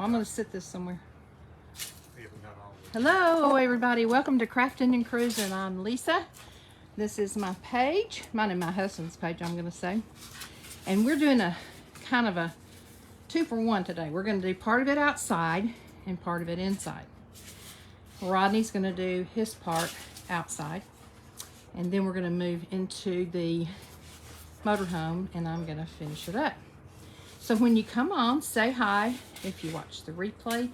Well, I'm going to sit this somewhere. Hello, everybody. Welcome to Crafting and Cruising. I'm Lisa. This is my page. Mine and my husband's page, I'm going to say. And we're doing a kind of a 2-for-1 today. We're going to do part of it outside and part of it inside. Rodney's going to do his part outside. And then we're going to move into the motorhome and I'm going to finish it up. So when you come on, say hi. If you watch the replay,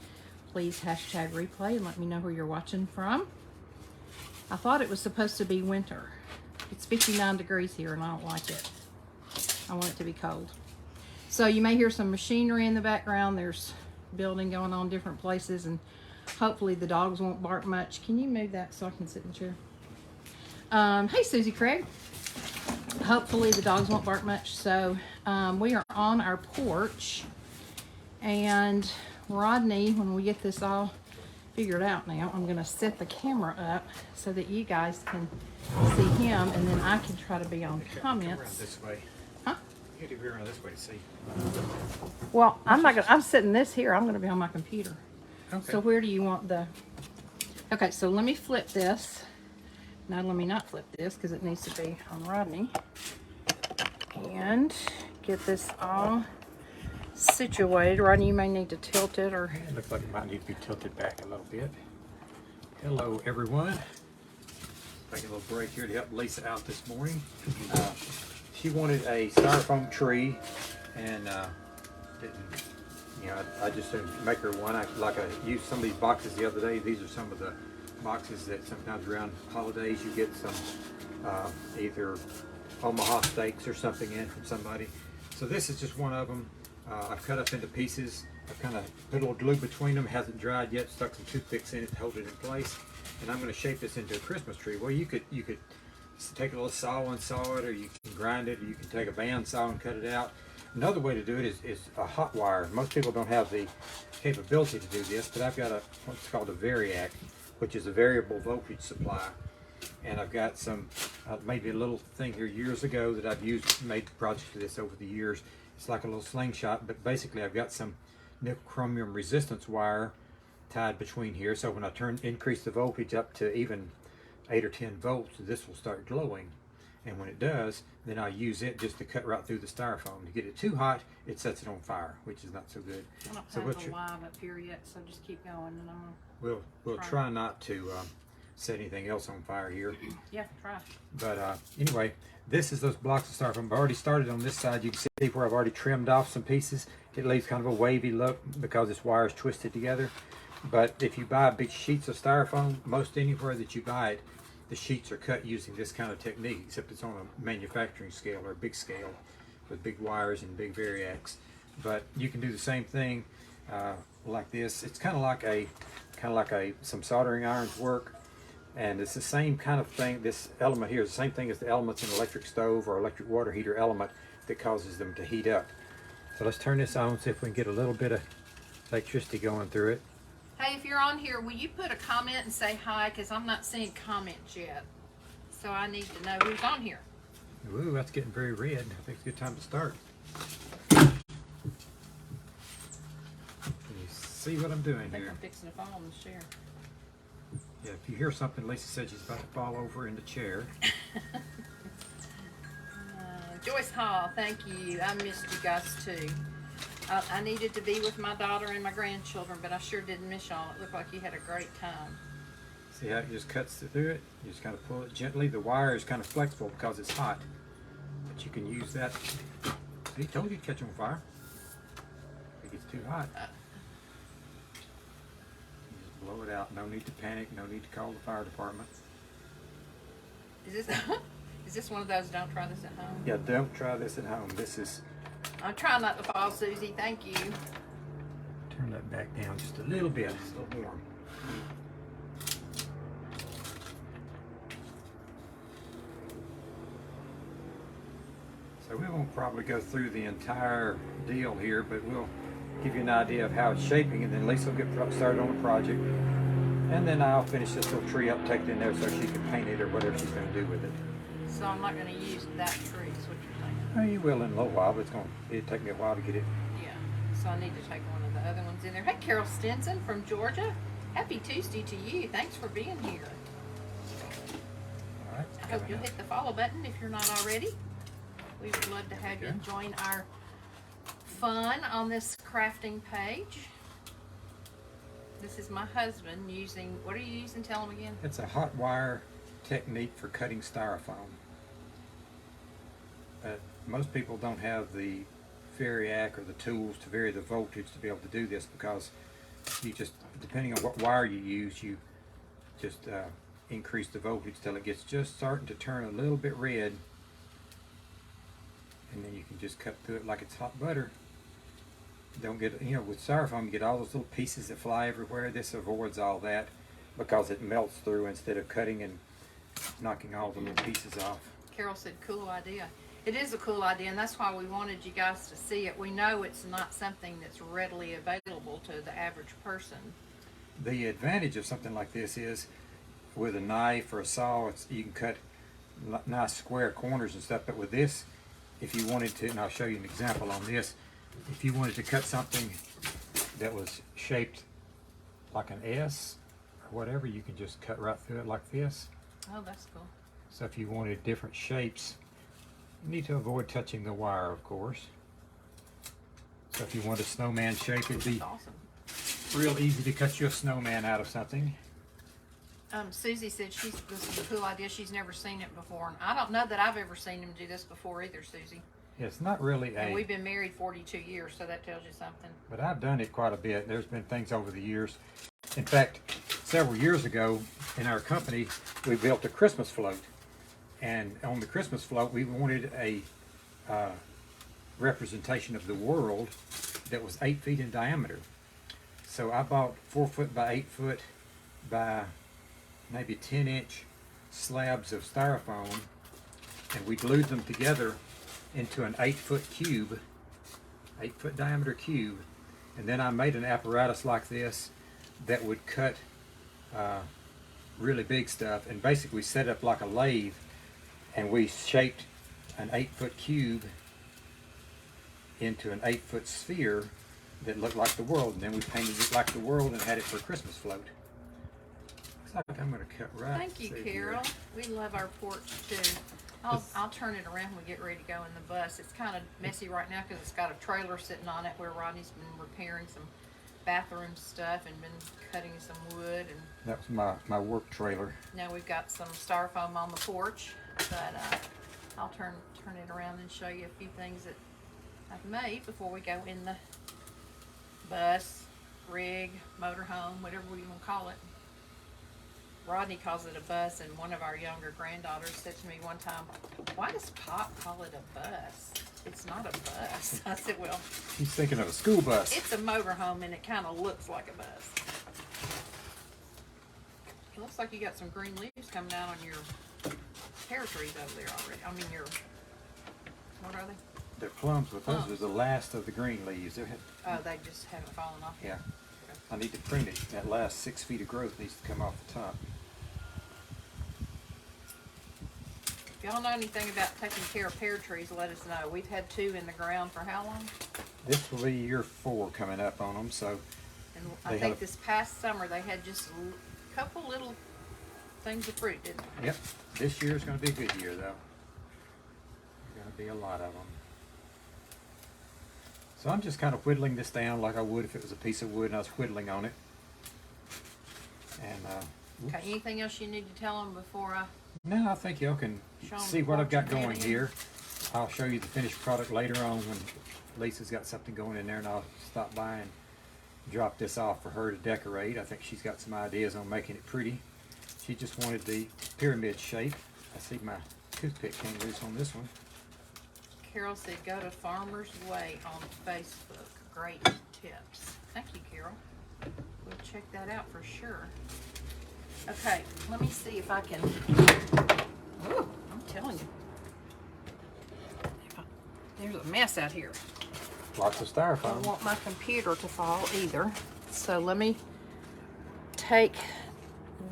please hashtag replay and let me know where you're watching from. I thought it was supposed to be winter. It's 59 degrees here and I don't like it. I want it to be cold. So you may hear some machinery in the background. There's building going on different places and hopefully the dogs won't bark much. Can you move that so I can sit in the chair? Hey, Susie Craig. Hopefully the dogs won't bark much. So we are on our porch and Rodney, when we get this all figured out now, I'm going to set the camera up so that you guys can see him and then I can try to be on comments. Around this way. Huh? You have to be around this way to see. Well, I'm sitting this here. I'm going to be on my computer. Okay. So where do you want the... Okay, so let me flip this. Now let me not flip this because it needs to be on Rodney. And get this all situated. Rodney, you may need to tilt it or... It looks like it might need to be tilted back a little bit. Hello, everyone. Take a little break here to help Lisa out this morning. She wanted a styrofoam tree and didn't, you know, I just didn't make her one. I used some of these boxes the other day. These are some of the boxes that sometimes around holidays you get some either Omaha steaks or something in from somebody. So this is just one of them. I've cut up into pieces. I've kind of put a little glue between them. It hasn't dried yet. Stuck some toothpicks in it to hold it in place. And I'm going to shape this into a Christmas tree. Well, you could take a little saw and saw it, or you can grind it, or you can take a bandsaw and cut it out. Another way to do it is a hot wire. Most people don't have the capability to do this, but I've got what's called a variac, which is a variable voltage supply. And I've got some, maybe a little thing here years ago that I've made projects for this over the years. It's like a little slingshot, but basically I've got some nickel chromium resistance wire tied between here. So when I increase the voltage up to even 8 or 10 volts, this will start glowing. And when it does, then I use it just to cut right through the styrofoam. To get it too hot, it sets it on fire, which is not so good. I don't have the live up here yet, so just keep going. And we'll try not to set anything else on fire here. Yeah, try. But anyway, this is those blocks of styrofoam. I've already started on this side. You can see where I've already trimmed off some pieces. It leaves kind of a wavy look because this wire is twisted together. But if you buy big sheets of styrofoam, most anywhere that you buy it, the sheets are cut using this kind of technique, except it's on a manufacturing scale or a big scale with big wires and big variacs. But you can do the same thing like this. It's kind of like some soldering irons work. And it's the same kind of thing. This element here is the same thing as the elements in an electric stove or electric water heater element that causes them to heat up. So let's turn this on, see if we can get a little bit of electricity going through it. Hey, if you're on here, will you put a comment and say hi? Because I'm not seeing comments yet. So I need to know who's on here. Ooh, that's getting very red. I think it's a good time to start. Can you see what I'm doing I think here? I'm fixing to fall on the chair. Yeah, if you hear something, Lisa said she's about to fall over in the chair. Joyce Hall, thank you. I missed you guys too. I needed to be with my daughter and my grandchildren, but I sure didn't miss y'all. It looked like you had a great time. See how it just cuts through it? You just kind of pull it gently. The wire is kind of flexible because it's hot, but you can use that. See, told you to catch on fire. If it gets too hot, you just blow it out. No need to panic. No need to call the fire department. Is this one of those don't try this at home? Yeah, don't try this at home. This is... I'm trying not to fall, Susie. Thank you. Turn that back down just a little bit. It's still warm. So we won't probably go through the entire deal here, but we'll give you an idea of how it's shaping, and then Lisa will get started on the project. And then I'll finish this little tree up, take it in there so she can paint it or whatever she's going to do with it. So I'm not going to use that tree, is what you're saying? Oh, you will in a little while, but it'll take me a while to get it. Yeah, so I need to take one of those. other ones in there. Hey, Carol Stinson from Georgia. Happy Tuesday to you. Thanks for being here. All right. I hope you'll hit the follow button if you're not already. We would love to have you join our fun on this crafting page. This is my husband using, what are you using? Tell him again. It's a hot wire technique for cutting styrofoam. But most people don't have the variac or the tools to vary the voltage to be able to do this, because you just, depending on what wire you use, you just increase the voltage till it gets just starting to turn a little bit red, and then you can just cut through it like it's hot butter. Don't get, you know, with styrofoam you get all those little pieces that fly everywhere. This avoids all that because it melts through instead of cutting and knocking all the little pieces off. Carol said, cool idea. It is a cool idea, and that's why we wanted you guys to see it. We know it's not something that's readily available to the average person. The advantage of something like this is, with a knife or a saw, you can cut nice square corners and stuff, but with this, if you wanted to, and I'll show you an example on this, if you wanted to cut something that was shaped like an S or whatever, you can just cut right through it like this. Oh, that's cool. So if you wanted different shapes, you need to avoid touching the wire, of course. So if you want a snowman shape, it'd be awesome. Real easy to cut you a snowman out of something. Susie said this is a cool idea. She's never seen it before. And I don't know that I've ever seen him do this before either, Susie. It's not really and we've been married 42 years, so that tells you something. But I've done it quite a bit. There's been things over the years. In fact, several years ago in our company, we built a Christmas float. And on the Christmas float, we wanted a representation of the world that was 8 feet in diameter. So I bought 4 foot by 8 foot by maybe 10-inch slabs of styrofoam, and we glued them together into an 8-foot cube, 8-foot diameter cube. And then I made an apparatus like this that would cut really big stuff, and basically set up like a lathe, and we shaped an 8-foot cube into an 8-foot sphere that looked like the world, and then we painted it like the world and had it for a Christmas float. Looks like I'm going to cut right. Thank you, Carol. We love our porch too. I'll turn it around when we get ready to go in the bus. It's kind of messy right now because it's got a trailer sitting on it where Rodney's been repairing some bathroom stuff and been cutting some wood. And that was my work trailer. Now we've got some styrofoam on the porch, but I'll turn it around and show you a few things that I've made before we go in the bus, rig, motorhome, whatever we want to call it. Rodney calls it a bus, and one of our younger granddaughters said to me one time, "Why does Pop call it a bus? It's not a bus." I said, "Well, he's thinking of a school bus. It's a motorhome, and it kind of looks like a bus." It looks like you got some green leaves coming down on your pear trees over there already. I mean, what are they? They're plums, but those are the last of the green leaves. Oh, they just haven't fallen off yet. Yeah. Okay. I need to prune it. That last 6 feet of growth needs to come off the top. If y'all know anything about taking care of pear trees, let us know. We've had 2 in the ground for how long? This will be year 4 coming up on them, so. And I think this past summer they had just a couple little things of fruit, didn't they? Yep. This year is going to be a good year, though. There's going to be a lot of them. So I'm just kind of whittling this down like I would if it was a piece of wood and I was whittling on it. And okay, anything else you need to tell them before I? No, I think y'all can see what I've got going here. I'll show you the finished product later on when Lisa's got something going in there, and I'll stop by and drop this off for her to decorate. I think she's got some ideas on making it pretty. She just wanted the pyramid shape. I see my toothpick came loose on this one. Carol said go to Farmer's Way on Facebook. Great tips. Thank you, Carol. We'll check that out for sure. Okay, let me see if I can. Ooh, I'm telling you. There's a mess out here. Lots of I styrofoam. don't want my computer to fall either. So let me take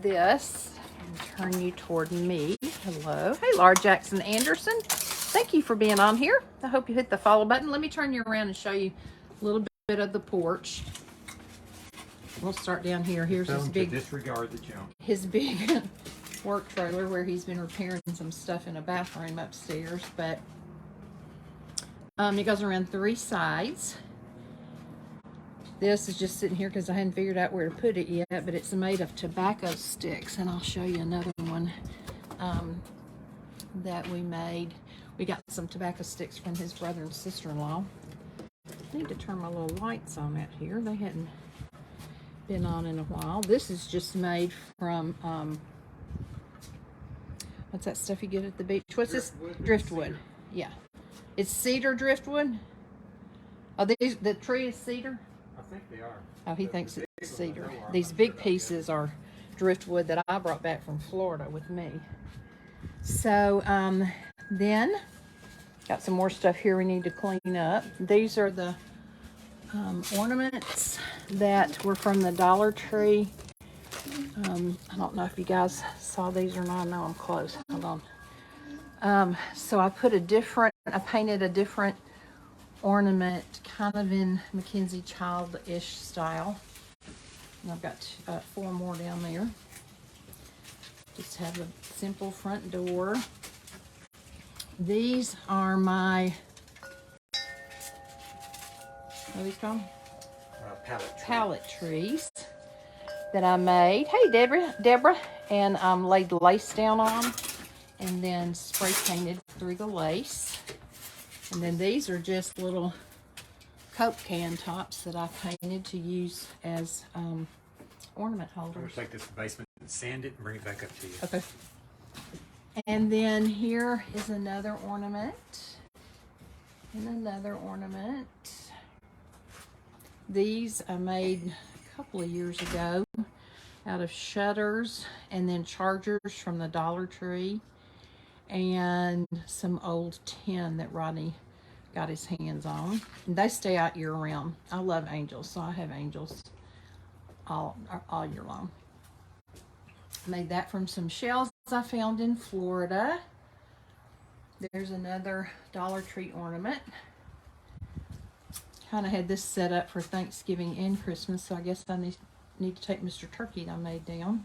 this and turn you toward me. Hello. Hey, Laura Jackson Anderson. Thank you for being on here. I hope you hit the follow button. Let me turn you around and show you a little bit of the porch. we'll start down here. Here's Tell his him big, to disregard the junk. his big work trailer where he's been repairing some stuff in a bathroom upstairs. But it goes around 3 sides. This is just sitting here because I hadn't figured out where to put it yet, but it's made of tobacco sticks, and I'll show you another one that we made. We got some tobacco sticks from his brother and sister-in-law. I need to turn my little lights on out here. They hadn't been on in a while. This is just made from, what's that stuff you get at the beach? What's this? Driftwood. Yeah. It's cedar driftwood. Oh, the tree is cedar? I think they are. Oh, he thinks it's cedar. These big pieces are driftwood that I brought back from Florida with me. So, then got some more stuff here we need to clean up. These are the ornaments that were from the Dollar Tree. I don't know if you guys saw these or not. No, I'm close. Hold on. So I painted a different ornament, kind of in Mackenzie Child-ish style. And I've got 4 more down there. Just have a simple front door. These are my, what are these called? Palette trees that I made. Hey, Deborah. And laid lace down on and then spray painted through the lace. And then these are just little Coke can tops that I painted to use as ornament holders. I'm going to take this to the basement and sand it and bring it back up to you. Okay. And then here is another ornament. And another ornament. These I made a couple of years ago out of shutters and then chargers from the Dollar Tree and some old tin that Rodney got his hands on. And they stay out year round. I love angels, so I have angels all year long. Made that from some shells I found in Florida. There's another Dollar Tree ornament. Kind of had this set up for Thanksgiving and Christmas, so I guess I need to take Mr. Turkey that I made down.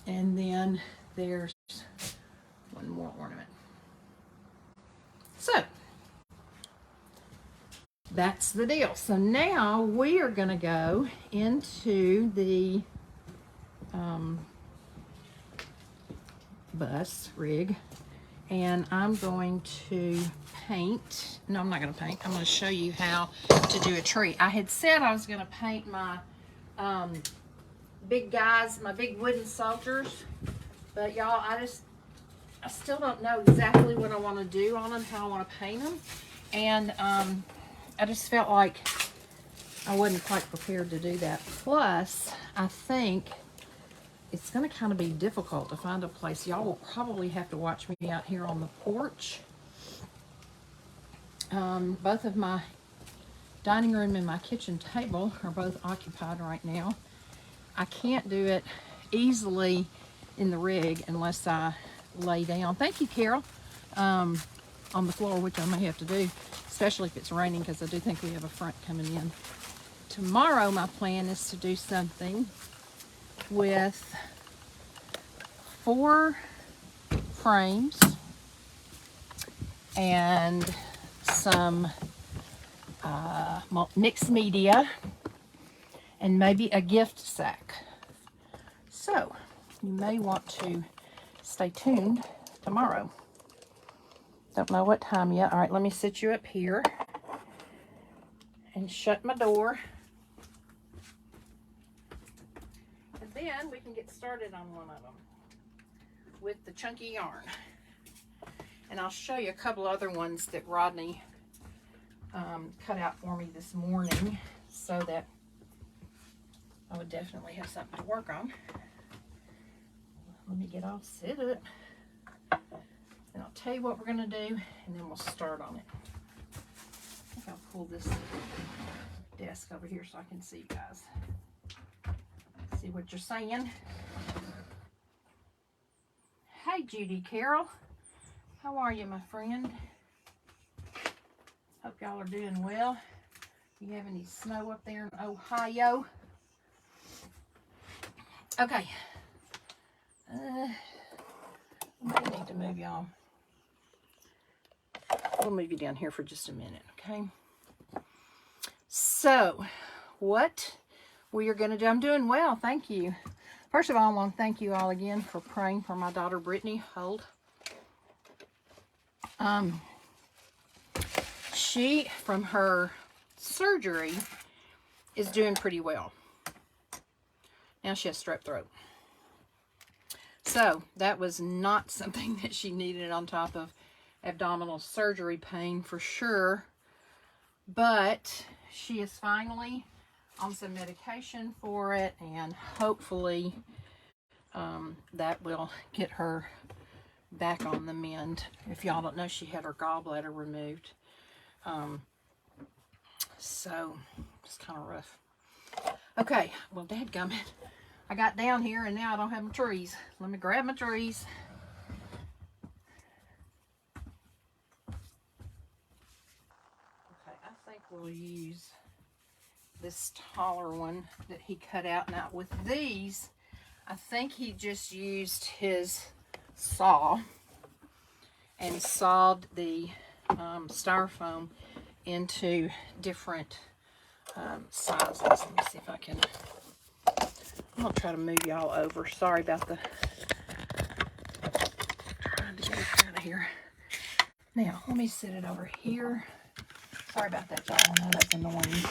And then there's one more ornament. So that's the deal. So now we are going to go into the bus rig, and I'm going to paint. No, I'm not going to paint. I'm going to show you how to do a tree. I had said I was going to paint my big guys, my big wooden soldiers, but y'all, I still don't know exactly what I want to do on them, how I want to paint them, and I just felt like I wasn't quite prepared to do that. Plus, I think it's going to kind of be difficult to find a place. Y'all will probably have to watch me out here on the porch. Both of my dining room and my kitchen table are both occupied right now. I can't do it easily in the rig unless I lay down. Thank you, Carol. On the floor, which I may have to do, especially if it's raining, because I do think we have a front coming in. Tomorrow, my plan is to do something with 4 frames and some mixed media and maybe a gift sack. So you may want to stay tuned tomorrow. Don't know what time yet. All right, let me sit you up here and shut my door. And then we can get started on one of them with the chunky yarn. And I'll show you a couple other ones that Rodney cut out for me this morning, so that I would definitely have something to work on. Let me get all set up, and I'll tell you what we're going to do, and then we'll start on it. I think I'll pull this desk over here so I can see you guys. See what you're saying. Hey, Judy Carol. How are you, my friend? Hope y'all are doing well. You have any snow up there in Ohio? Okay. I may need to move y'all. We'll move you down here for just a minute, okay? So, what we are going to do, I'm doing well, thank you. First of all, I want to thank you all again for praying for my daughter Brittany. Hold. She, from her surgery, is doing pretty well. Now she has strep throat. So, that was not something that she needed on top of abdominal surgery pain for sure. But she is finally on some medication for it, and hopefully that will get her back on the mend. If y'all don't know, she had her gallbladder removed. So, it's kind of rough. Okay, well, dadgummit. I got down here and now I don't have my trees. Let me grab my trees. Okay, I think we'll use this taller one that he cut out. Now, with these, I think he just used his saw and sawed the styrofoam into different sizes. Let me see if I can. I'm gonna try to move y'all over. Sorry about the trying to get it out of here. Now, let me set it over here. Sorry about that, y'all. I know that's annoying.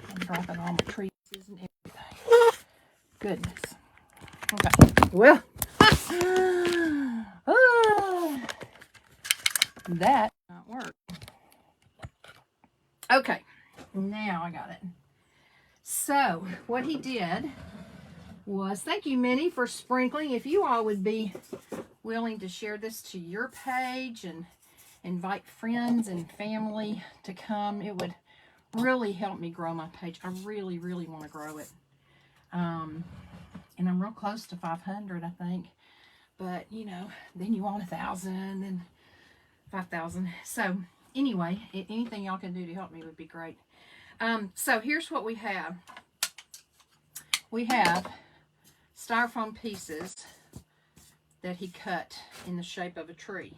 I'm dropping all my trees and everything. Goodness. Okay. Well, that did not work. Okay. Now I got it. So, what he did was, thank you, Minnie, for sprinkling. If you all would be willing to share this to your page and invite friends and family to come, it would really help me grow my page. I really, really want to grow it. And I'm real close to 500, I think. But, you know, then you want 1,000 and 5,000. So, anyway, anything y'all can do to help me would be great. So here's what we have. We have styrofoam pieces that he cut in the shape of a tree.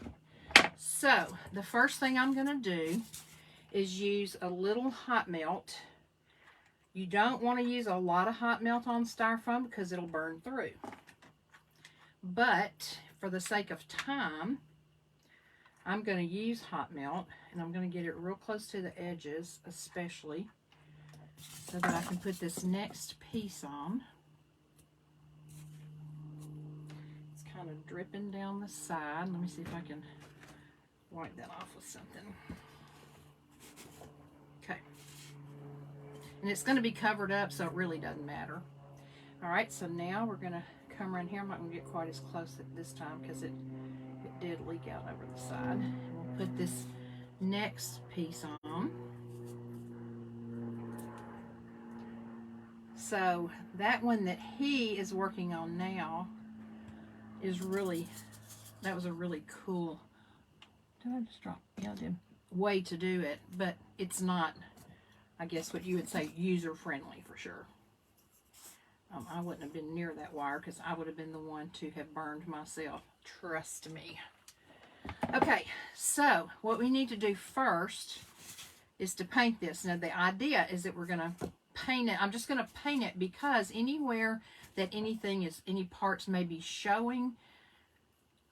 So the first thing I'm going to do is use a little hot melt. You don't want to use a lot of hot melt on styrofoam because it'll burn through. But for the sake of time, I'm going to use hot melt, and I'm going to get it real close to the edges, especially, so that I can put this next piece on. It's kind of dripping down the side. Let me see if I can wipe that off with something. Okay. And it's going to be covered up, so it really doesn't matter. All right, so now we're going to come around here. I'm not going to get quite as close at this time because it did leak out over the side. We'll put this next piece on. So that one that he is working on now is really, that was a really cool, did I just drop? Yeah, I did. Way to do it, but it's not, I guess what you would say, user-friendly for sure. I wouldn't have been near that wire because I would have been the one to have burned myself. Trust me. Okay, so what we need to do first is to paint this. Now the idea is that we're going to paint it. I'm just going to paint it because anywhere that any parts may be showing,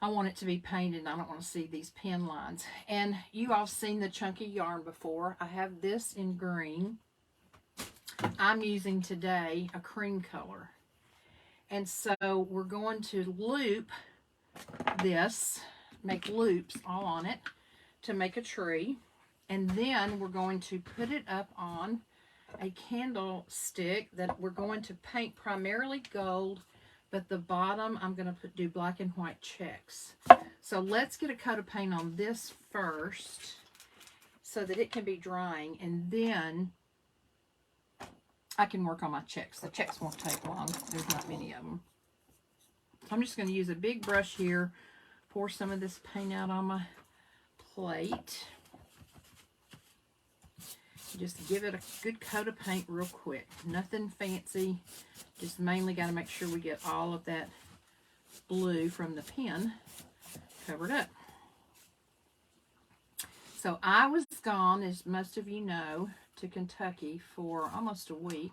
I want it to be painted. I don't want to see these pin lines. And you all seen the chunky yarn before. I have this in green. I'm using today a cream color. And so we're going to loop this, make loops all on it to make a tree. And then we're going to put it up on a candlestick that we're going to paint primarily gold, but the bottom I'm going to do black and white checks. So let's get a coat of paint on this first so that it can be drying, and then I can work on my checks. The checks won't take long. There's not many of them. So I'm just going to use a big brush here, pour some of this paint out on my plate. just give it a good coat of paint real quick. Nothing fancy. Just mainly got to make sure we get all of that blue from the pen covered up. So I was gone, as most of you know, to Kentucky for almost a week,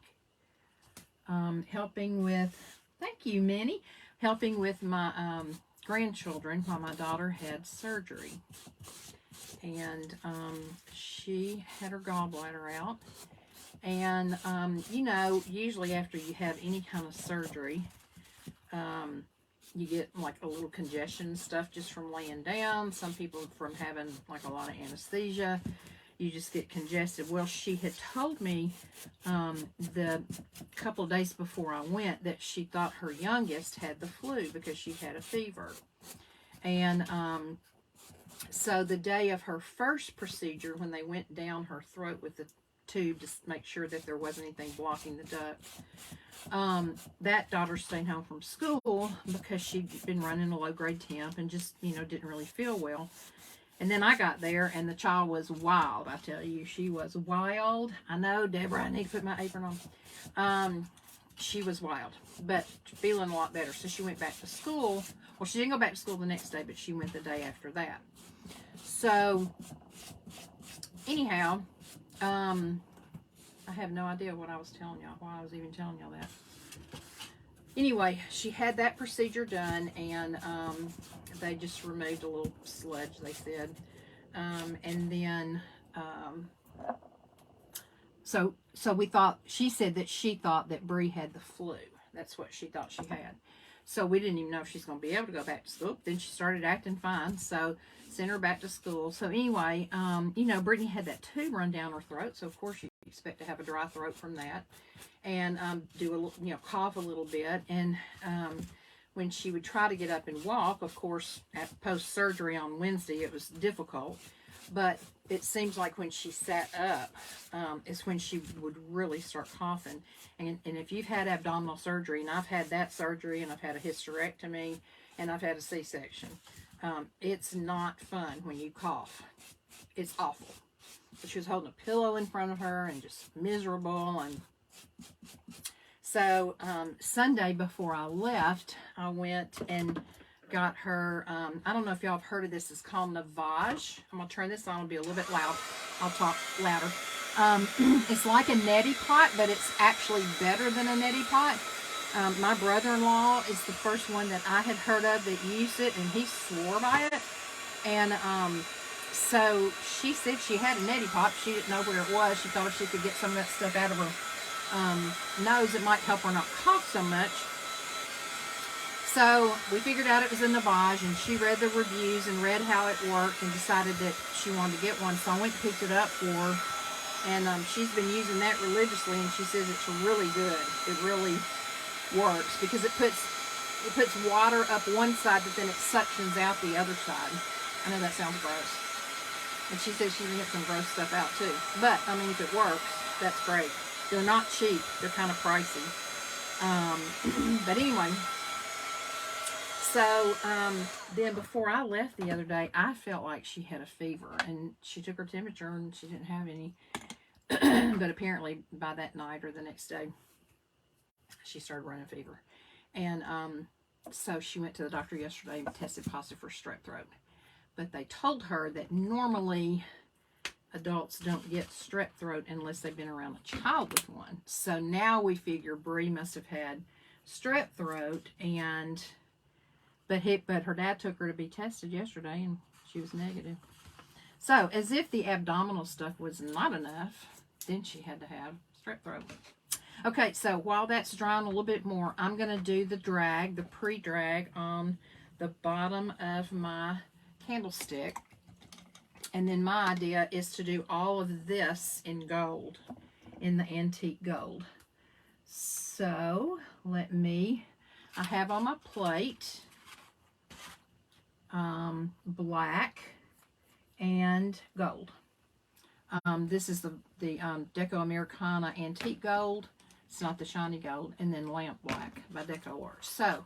helping with, thank you, Minnie, helping with my grandchildren while my daughter had surgery. And she had her gallbladder out. And, you know, usually after you have any kind of surgery, you get like a little congestion and stuff just from laying down. Some people from having like a lot of anesthesia, you just get congested. Well, she had told me the couple of days before I went that she thought her youngest had the flu because she had a fever. And so the day of her first procedure, when they went down her throat with the tube to make sure that there wasn't anything blocking the duct, that daughter stayed home from school because she'd been running a low-grade temp and just, you know, didn't really feel well. And then I got there, and the child was wild. I tell you, she was wild. I know, Deborah, I need to put my apron on. She was wild, but feeling a lot better. So she went back to school. Well, she didn't go back to school the next day, but she went the day after that. So, anyhow, I have no idea what I was telling y'all, why I was even telling y'all that. Anyway, she had that procedure done, and they just removed a little sludge, they said. And then, so we thought, she said that she thought that Bree had the flu. That's what she thought she had. So we didn't even know if she's going to be able to go back to school. Then she started acting fine, so sent her back to school. So anyway, you know, Brittany had that tube run down her throat, so of course you expect to have a dry throat from that, and do a little, you know, cough a little bit. And when she would try to get up and walk, of course, at post-surgery on Wednesday, it was difficult. But it seems like when she sat up is when she would really start coughing. And if you've had abdominal surgery, and I've had that surgery, and I've had a hysterectomy, and I've had a C-section, it's not fun when you cough. It's awful. So she was holding a pillow in front of her and just miserable. And so Sunday before I left, I went and got her, I don't know if y'all have heard of this, it's called Navage. I'm going to turn this on, it'll be a little bit loud. I'll talk louder. It's like a neti pot, but it's actually better than a neti pot. My brother-in-law is the first one that I had heard of that used it, and he swore by it. And so she said she had a neti pot. She didn't know where it was. She thought if she could get some of that stuff out of her nose, it might help her not cough so much. So we figured out it was a Navage, and she read the reviews and read how it worked and decided that she wanted to get one. So I went and picked it up for her, and she's been using that religiously, and she says it's really good. It really works because it puts water up one side, but then it suctions out the other side. I know that sounds gross. And she says she can get some gross stuff out too. But, I mean, if it works, that's great. They're not cheap. They're kind of pricey. But anyway, so then before I left the other day, I felt like she had a fever. And she took her temperature and she didn't have any. But apparently by that night or the next day, she started running fever. And so she went to the doctor yesterday and tested positive for strep throat. But they told her that normally adults don't get strep throat unless they've been around a child with one. So now we figure Bree must have had strep throat, and but her dad took her to be tested yesterday and she was negative. So as if the abdominal stuff was not enough, then she had to have strep throat. Okay, so while that's drying a little bit more, I'm going to do the drag, the pre-drag on the bottom of my candlestick. And then my idea is to do all of this in gold, in the antique gold. So I have on my plate black and gold. This is the Deco Americana antique gold. It's not the shiny gold. And then lamp black by Deco Art. So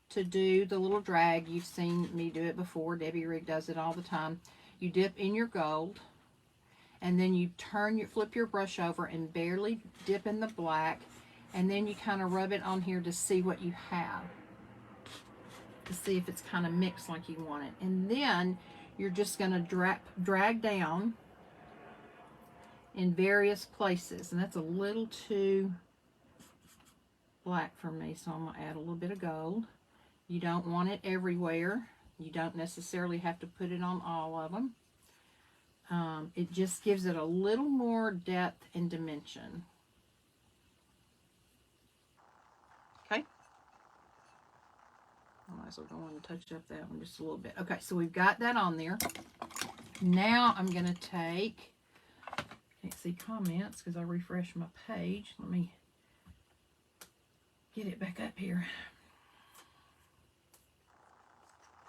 to do the little drag, you've seen me do it before. Debbie Rigg does it all the time. You dip in your gold, and then you flip your brush over and barely dip in the black, and then you kind of rub it on here to see what you have, to see if it's kind of mixed like you want it. And then you're just going to drag down in various places, and that's a little too black for me, so I'm going to add a little bit of gold. You don't want it everywhere. You don't necessarily have to put it on all of them. It just gives it a little more depth and dimension. Okay. I might as well go on and touch up that one just a little bit. Okay, so we've got that on there. Now I'm going to take, can't see comments because I refreshed my page. Let me get it back up here.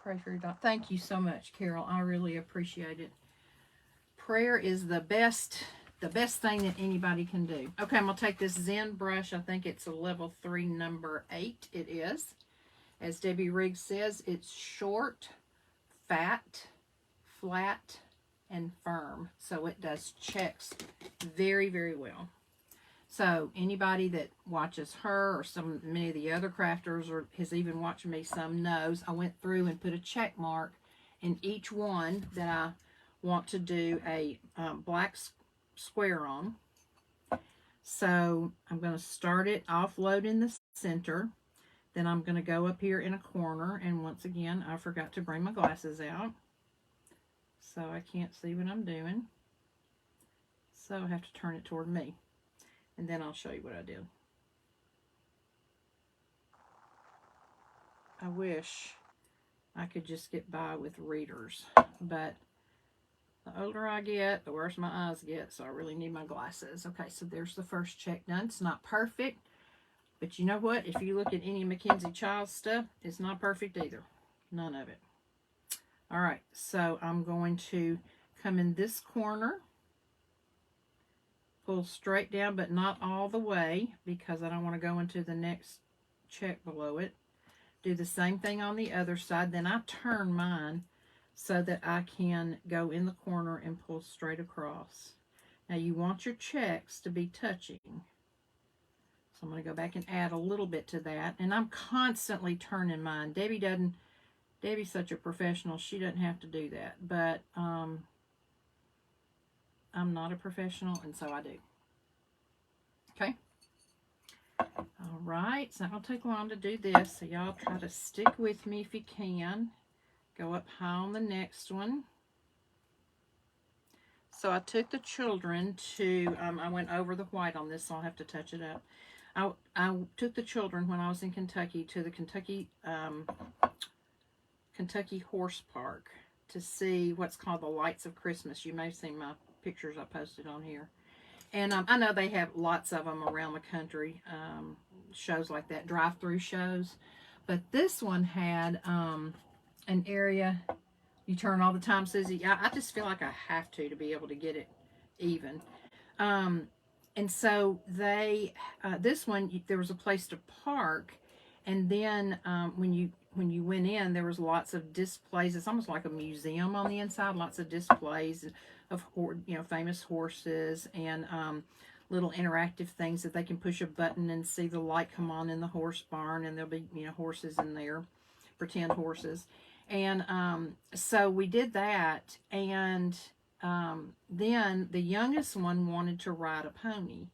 Pray for your dog. Thank you so much, Carol. I really appreciate it. Prayer is the best thing that anybody can do. Okay, I'm going to take this Zen brush. I think it's a level 3, number 8. It is. As Debbie Riggs says, it's short, fat, flat, and firm. So it does checks very, very well. So anybody that watches her or many of the other crafters or has even watched me some knows I went through and put a check mark in each one that I want to do a black square on. So I'm going to start it offload in the center. Then I'm going to go up here in a corner, and once again I forgot to bring my glasses out, so I can't see what I'm doing. So I have to turn it toward me, and then I'll show you what I did. I wish I could just get by with readers, but the older I get, the worse my eyes get, so I really need my glasses. Okay, so there's the first check done. It's not perfect, but you know what? If you look at any Mackenzie Childs stuff, it's not perfect either. None of it. All right, so I'm going to come in this corner, pull straight down, but not all the way, because I don't want to go into the next check below it. Do the same thing on the other side. Then I turn mine so that I can go in the corner and pull straight across. Now you want your checks to be touching. So I'm going to go back and add a little bit to that. And I'm constantly turning mine. Debbie's such a professional. She doesn't have to do that. But I'm not a professional, and so I do. Okay. All right. It's not going to take long to do this. So y'all try to stick with me if you can. Go up high on the next one. So I took the children to, I went over the white on this, so I'll have to touch it up. I took the children when I was in Kentucky to the Kentucky Horse Park to see what's called the Lights of Christmas. You may have seen my pictures I posted on here. And I know they have lots of them around the country, shows like that, drive-through shows. But this one had an area you turn all the time, Susie. I just feel like I have to be able to get it even. And so they, this one, there was a place to park, and then when you went in, there was lots of displays. It's almost like a museum on the inside. Lots of displays of famous horses, and little interactive things that they can push a button and see the light come on in the horse barn, and there'll be horses in there, pretend horses. And so we did that, and then the youngest one wanted to ride a pony,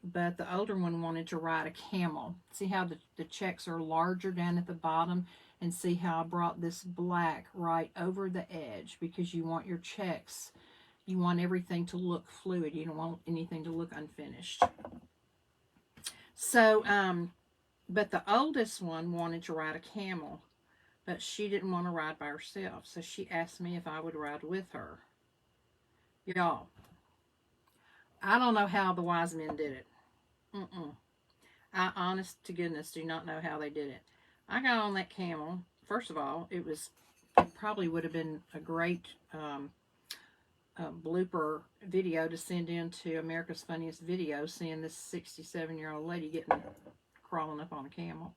but the older one wanted to ride a camel. See how the checks are larger down at the bottom, and see how I brought this black right over the edge, because you want your checks, you want everything to look fluid. You don't want anything to look unfinished. So, but the oldest one wanted to ride a camel, but she didn't want to ride by herself, so she asked me if I would ride with her. Y'all, I don't know how the wise men did it. I, honest to goodness, do not know how they did it. I got on that camel. First of all, it probably would have been a great blooper video to send into America's Funniest Videos, seeing this 67-year-old lady crawling up on a camel.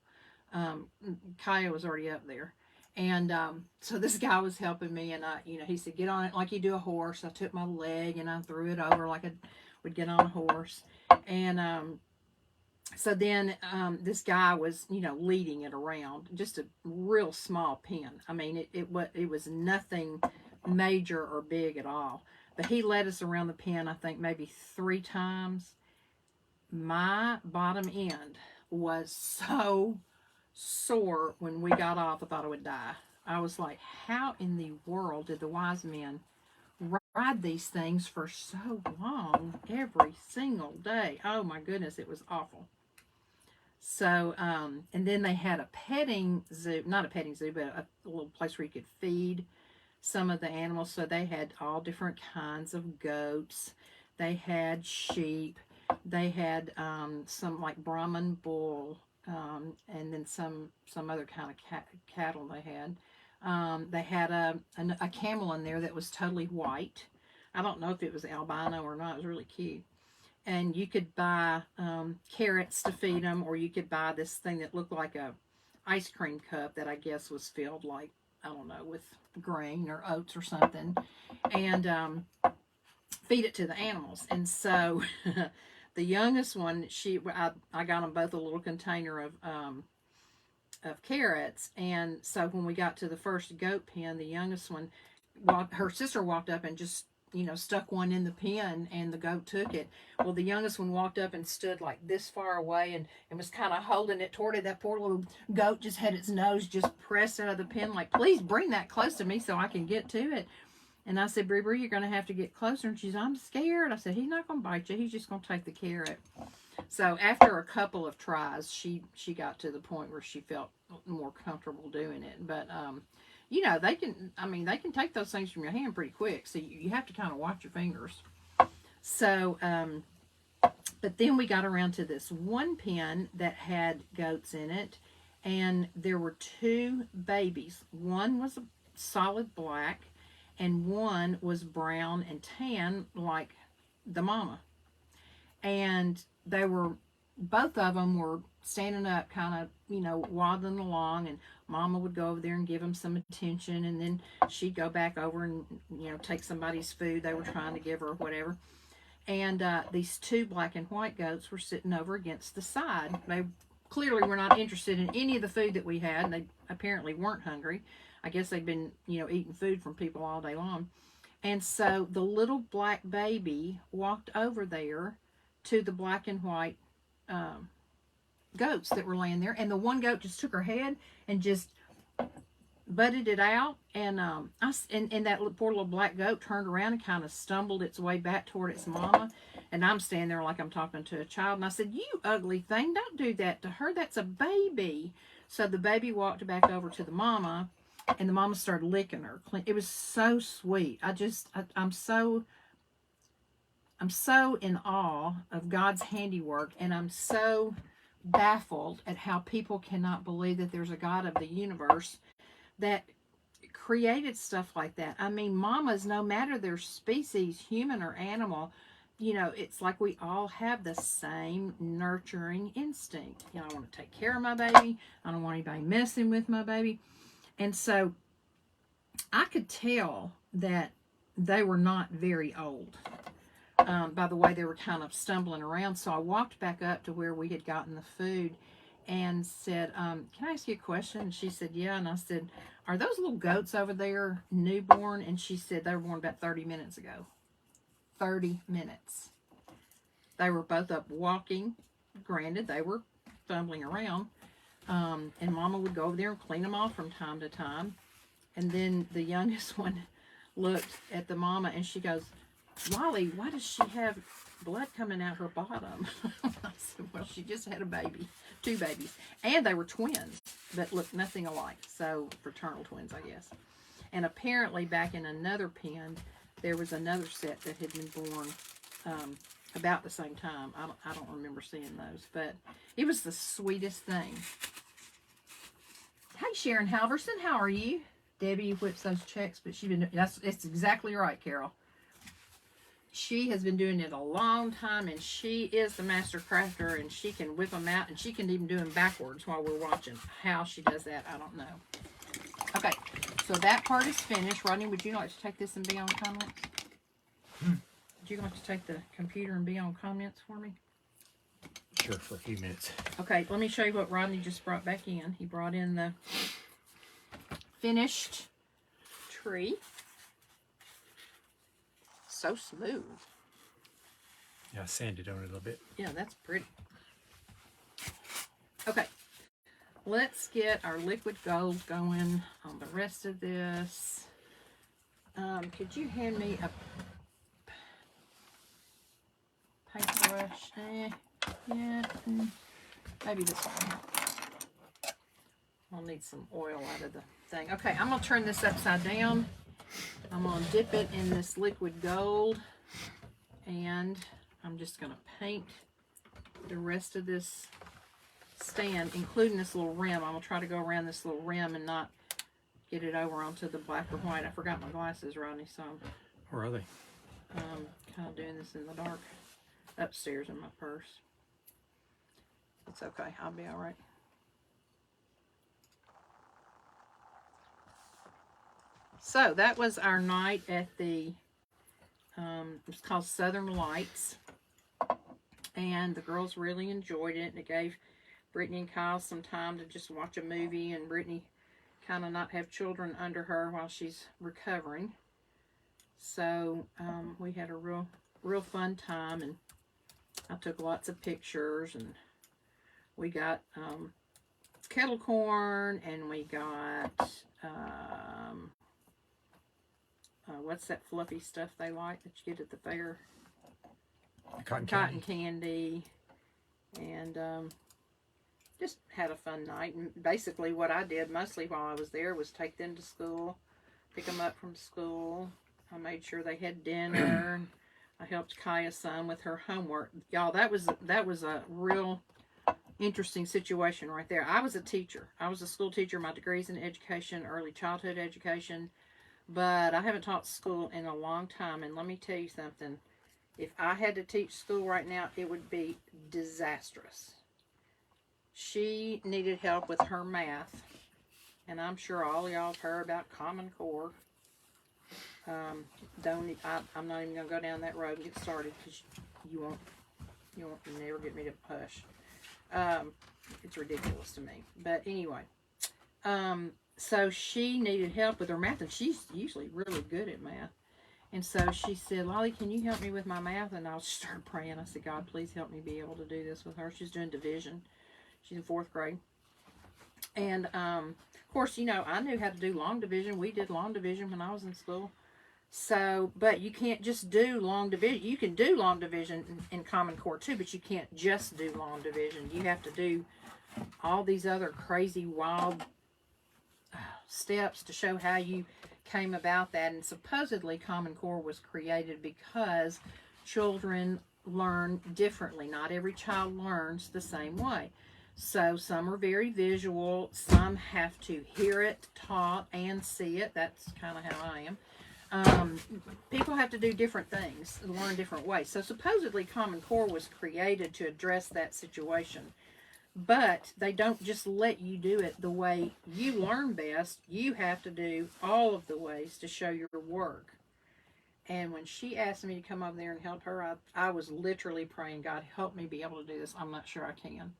Kaya was already up there. And so this guy was helping me, and he said, get on it like you do a horse. I took my leg and I threw it over like I would get on a horse. And so then this guy was, leading it around, just a real small pen. I mean, it was nothing major or big at all. But he led us around the pen, I think maybe 3 times. My bottom end was so sore when we got off, I thought I would die. I was like, how in the world did the wise men ride these things for so long every single day? Oh my goodness, it was awful. So, and then they had a petting zoo, not a petting zoo, but a little place where you could feed some of the animals. So they had all different kinds of goats. They had sheep. They had some like Brahman bull, and then some other kind of cattle they had. They had a camel in there that was totally white. I don't know if it was albino or not. It was really cute. And you could buy carrots to feed them, or you could buy this thing that looked like a ice cream cup that I guess was filled like, I don't know, with grain or oats or something, and feed it to the animals. And so the youngest one, I got them both a little container of carrots. And so when we got to the first goat pen, the youngest one, her sister walked up and just stuck one in the pen, and the goat took it. Well, the youngest one walked up and stood like this far away and was kind of holding it toward it. That poor little goat just had its nose just pressed out of the pen, like, please bring that close to me so I can get to it. And I said, Bree, you're going to have to get closer. And she's, I'm scared. I said, he's not going to bite you. He's just going to take the carrot. So after a couple of tries, she got to the point where she felt more comfortable doing it. But, they can take those things from your hand pretty quick. So you have to kind of watch your fingers. So, but then we got around to this one pen that had goats in it. And there were 2 babies. One was a solid black, and one was brown and tan like the mama. And both of them were standing up, kind of, waddling along, and mama would go over there and give them some attention, and then she'd go back over and, take somebody's food they were trying to give her or whatever. And these 2 black and white goats were sitting over against the side. They clearly were not interested in any of the food that we had, and they apparently weren't hungry. I guess they'd been, eating food from people all day long. And so the little black baby walked over there to the black and white goats that were laying there, and the one goat just took her head and just butted it out, and that poor little black goat turned around and kind of stumbled its way back toward its mama. And I'm standing there like I'm talking to a child, and I said, you ugly thing, don't do that to her, that's a baby. So the baby walked back over to the mama, and the mama started licking her. It was so sweet. I'm so in awe of God's handiwork, and I'm so baffled at how people cannot believe that there's a God of the universe that created stuff like that. I mean, mamas, no matter their species, human or animal, it's like we all have the same nurturing instinct. I want to take care of my baby. I don't want anybody messing with my baby. And so I could tell that they were not very old. By the way they were kind of stumbling around. So I walked back up to where we had gotten the food and said, can I ask you a question? And she said, yeah. And I said, are those little goats over there newborn? And she said, they were born about 30 minutes ago. 30 minutes. They were both up walking. Granted, they were fumbling around. And Mama would go over there and clean them off from time to time. And then the youngest one looked at the mama and she goes, Lolly, why does she have blood coming out her bottom? I said, well, she just had a baby, 2 babies, and they were twins, but looked nothing alike. So fraternal twins, I guess. And apparently back in another pen, there was another set that had been born about the same time. I don't remember seeing those, but it was the sweetest thing. Hey, Sharon Halverson, how are you? Debbie whips those checks, but it's exactly right, Carol. She has been doing it a long time, and she is the master crafter, and she can whip them out, and she can even do them backwards while we're watching. How she does that, I don't know. Okay, so that part is finished. Rodney, would you like to take this and be on comments? Would you like to take the computer and be on comments for me? Sure, for a few minutes. Okay, let me show you what Rodney just brought back in. He brought in the finished tree. So smooth. Yeah, I sanded on it a little bit. Yeah, that's pretty. Okay, let's get our liquid gold going on the rest of this. Could you hand me a paintbrush? Yeah, maybe this one. I'll need some oil out of the thing. Okay, I'm going to turn this upside down. I'm going to dip it in this liquid gold, and I'm just going to paint the rest of this stand, including this little rim. I'm going to try to go around this little rim and not get it over onto the black or white. I forgot my glasses, Rodney, so I'm Where are they? kind of doing this in the dark. Upstairs in my purse. It's okay. I'll be all right. So that was our night at the, it's called Southern Lights. And the girls really enjoyed it. It gave Brittany and Kyle some time to just watch a movie, and Brittany kind of not have children under her while she's recovering. So we had a real fun time, and I took lots of pictures, and we got kettle corn, and we got what's that fluffy stuff they like that you get at the fair? Cotton candy. And just had a fun night. And basically what I did mostly while I was there was take them to school, pick them up from school. I made sure they had dinner, and I helped Kaya some with her homework. Y'all, that was a real interesting situation right there. I was a teacher. I was a school teacher. My degree's in education, early childhood education, but I haven't taught school in a long time. And let me tell you something. If I had to teach school right now, it would be disastrous. She needed help with her math, and I'm sure all y'all have heard about Common Core. I'm not even going to go down that road and get started, because you won't never get me to push. It's ridiculous to me. But anyway, so she needed help with her math, and she's usually really good at math. And so she said, Lolly, can you help me with my math? And I started praying. I said, God, please help me be able to do this with her. She's doing division. She's in 4th grade. And, of course, you know, I knew how to do long division. We did long division when I was in school. So, but you can't just do long division. You can do long division in Common Core too, but you can't just do long division. You have to do all these other crazy, wild steps to show how you came about that. And supposedly Common Core was created because children learn differently. Not every child learns the same way. So some are very visual. Some have to hear it taught and see it. That's kind of how I am. People have to do different things and learn different ways. So supposedly Common Core was created to address that situation. But they don't just let you do it the way you learn best. You have to do all of the ways to show your work. And when she asked me to come over there and help her, I was literally praying, God, help me be able to do this. I'm not sure I can.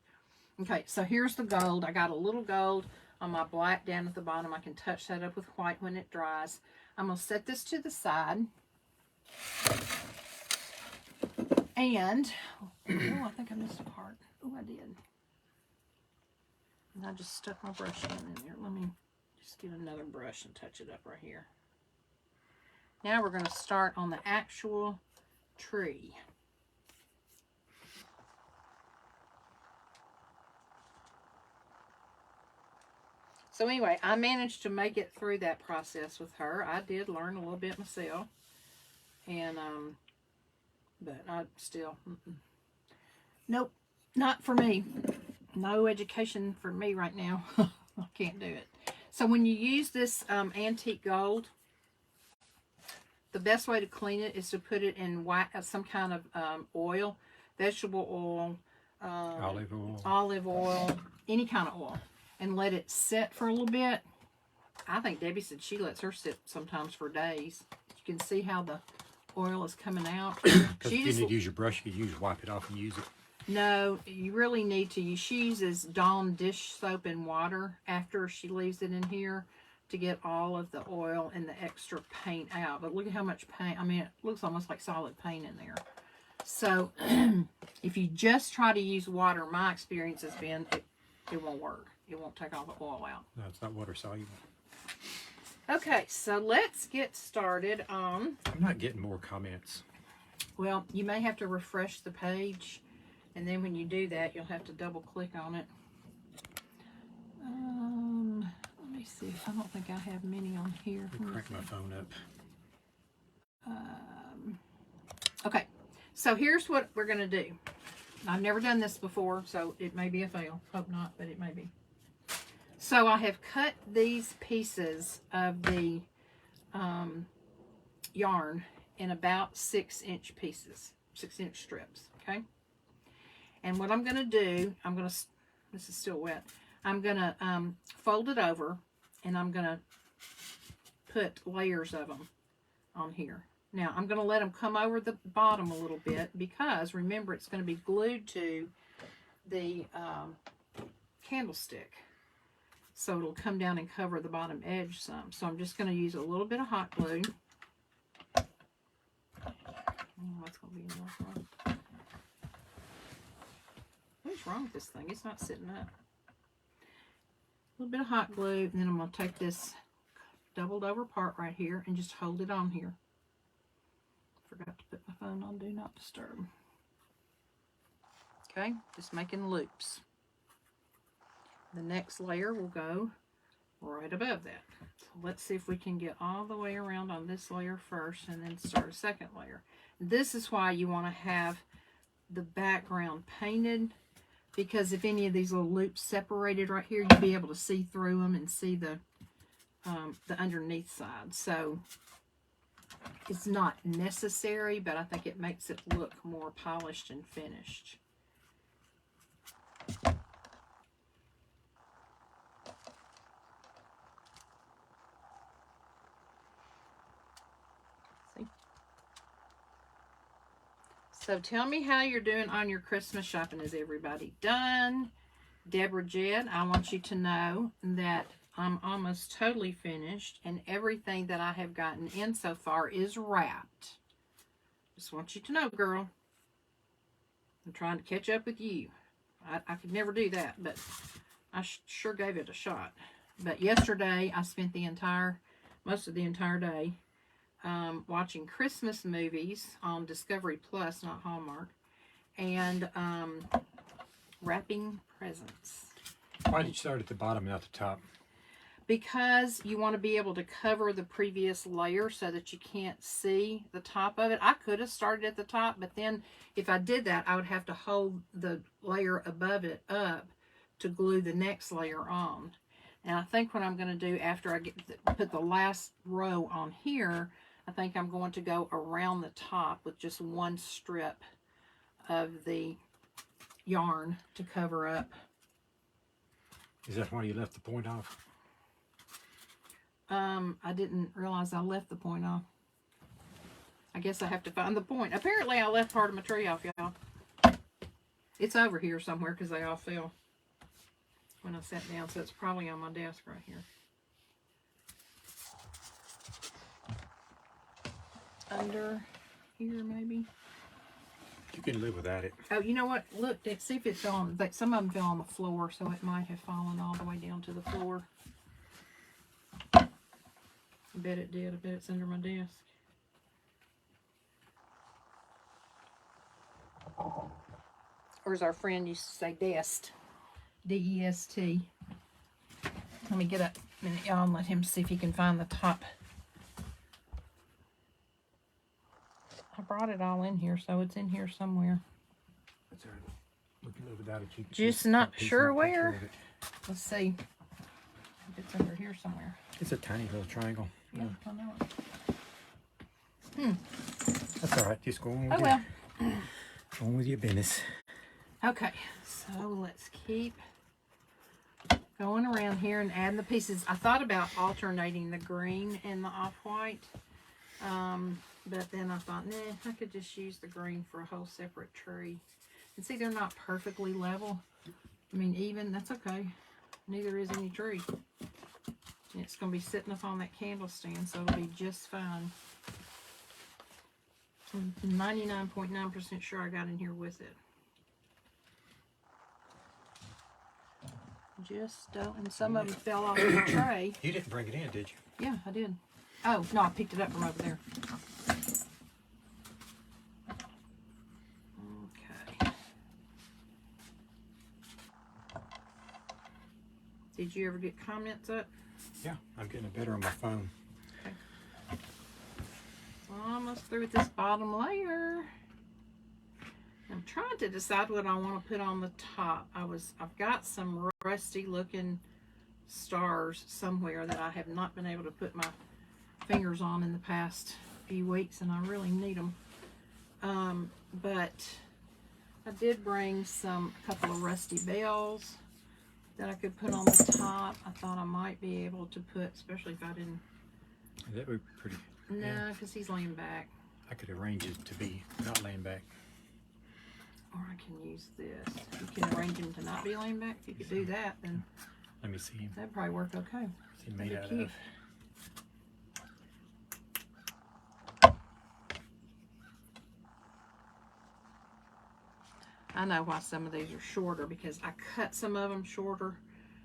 Okay, so here's the gold. I got a little gold on my black down at the bottom. I can touch that up with white when it dries. I'm going to set this to the side. And, oh, I think I missed a part. Oh, I did. And I just stuck my brush in there. Let me just get another brush and touch it up right here. Now we're going to start on the actual tree. So anyway, I managed to make it through that process with her. I did learn a little bit myself. And, but I still, nope, not for me. No education for me right now. I can't do it. So when you use this antique gold, the best way to clean it is to put it in some kind of oil, vegetable oil, olive oil, any kind of oil, and let it set for a little bit. I think Debbie said she lets her sit sometimes for days. You can see how the oil is coming out. Because if She you just need to use your brush, you can use wipe it off and use it. no, you really need to use. She uses Dawn dish soap and water after she leaves it in here to get all of the oil and the extra paint out. But look at how much paint. I mean, it looks almost like solid paint in there. So if you just try to use water, my experience has been it won't work. It won't take all the oil out. No, it's not water soluble. Okay, so let's get started on... I'm not getting more comments. Well, you may have to refresh the page, and then when you do that, you'll have to double click on it. Let me see. I don't think I have many on here. Let me crank my phone up. Okay, so here's what we're going to do. I've never done this before, so it may be a fail. Hope not, but it may be. So I have cut these pieces of the yarn in about 6-inch pieces, 6-inch strips, okay? And what I'm going to do, this is still wet, I'm going to fold it over, and I'm going to put layers of them on here. Now, I'm going to let them come over the bottom a little bit because, remember, it's going to be glued to the candlestick. So it'll come down and cover the bottom edge some. So I'm just going to use a little bit of hot glue. Oh, that's going to be enough. What's wrong with this thing? It's not sitting up. A little bit of hot glue, and then I'm going to take this doubled over part right here and just hold it on here. Forgot to put my phone on Do Not Disturb. Okay, just making loops. The next layer will go right above that. So let's see if we can get all the way around on this layer first and then start a second layer. This is why you want to have the background painted, because if any of these little loops separated right here, you'll be able to see through them and see the underneath side. So it's not necessary, but I think it makes it look more polished and finished. So tell me how you're doing on your Christmas shopping. Is everybody done? Deborah Jed, I want you to know that I'm almost totally finished, and everything that I have gotten in so far is wrapped. Just want you to know, girl. I'm trying to catch up with you. I could never do that, but I sure gave it a shot. But yesterday, I spent most of the entire day watching Christmas movies on Discovery Plus, not Hallmark, and wrapping presents. Why did you start at the bottom and not the top? Because you want to be able to cover the previous layer so that you can't see the top of it. I could have started at the top, but then if I did that, I would have to hold the layer above it up to glue the next layer on. And I think what I'm going to do after I put the last row on here, I think I'm going to go around the top with just one strip of the yarn to cover up. Is that why you left the point off? I didn't realize I left the point off. I guess I have to find the point. Apparently I left part of my tree off, y'all. It's over here somewhere because they all fell when I sat down, so it's probably on my desk right here. Under here, maybe. You can live without it. Oh, you know what? Look, see if it fell on. Like, some of them fell on the floor, so it might have fallen all the way down to the floor. I bet it did. I bet it's under my desk. Or as our friend used to say, dest. D-E-S-T. Let me get up a minute, y'all, and let him see if he can find the top. I brought it all in here, so it's in here somewhere. That's all right. We can live without it. You can Just not sure where. Let's see. It's under here somewhere. It's a tiny little triangle. Yeah, I know it. That's all right. Just go on with Oh, well. Go on with your business. Okay, so let's keep going around here and adding the pieces. I thought about alternating the green and the off-white, but then I thought, nah, I could just use the green for a whole separate tree. And see, they're not perfectly level. I mean, even, that's okay. Neither is any tree. And it's going to be sitting up on that candlestand, so it'll be just fine. I'm 99.9% sure I got in here with it. Just don't, and some of them fell off the tray. You didn't bring it in, did you? Yeah, I did. Oh, no, I picked it up from over there. Okay. Did you ever get comments up? Yeah, I'm getting it better on my phone. Okay. Almost through with this bottom layer. I'm trying to decide what I want to put on the top. I've got some rusty looking stars somewhere that I have not been able to put my fingers on in the past few weeks, and I really need them. But I did bring a couple of rusty bells that I could put on the top. I thought I might be able to put, especially if I didn't. That would be pretty. No, because he's laying back. I could arrange it to be not laying back. Or I can use this. You can arrange him to not be laying back. If you could do that, then Let me see him. that'd probably work okay. What's he made out cute. of? I know why some of these are shorter, because I cut some of them shorter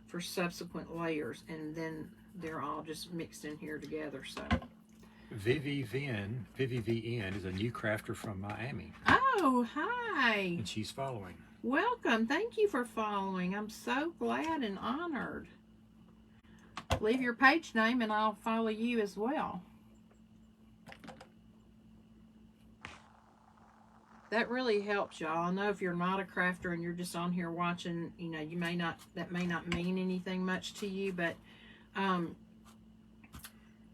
for subsequent layers, and then they're all just mixed in here together. So Vivi VN is a new crafter from Miami, oh, hi, and she's following. welcome. Thank you for following. I'm so glad and honored. Leave your page name and I'll follow you as well. That really helps, y'all. I know if you're not a crafter and you're just on here watching, you know, that may not mean anything much to you, but FB,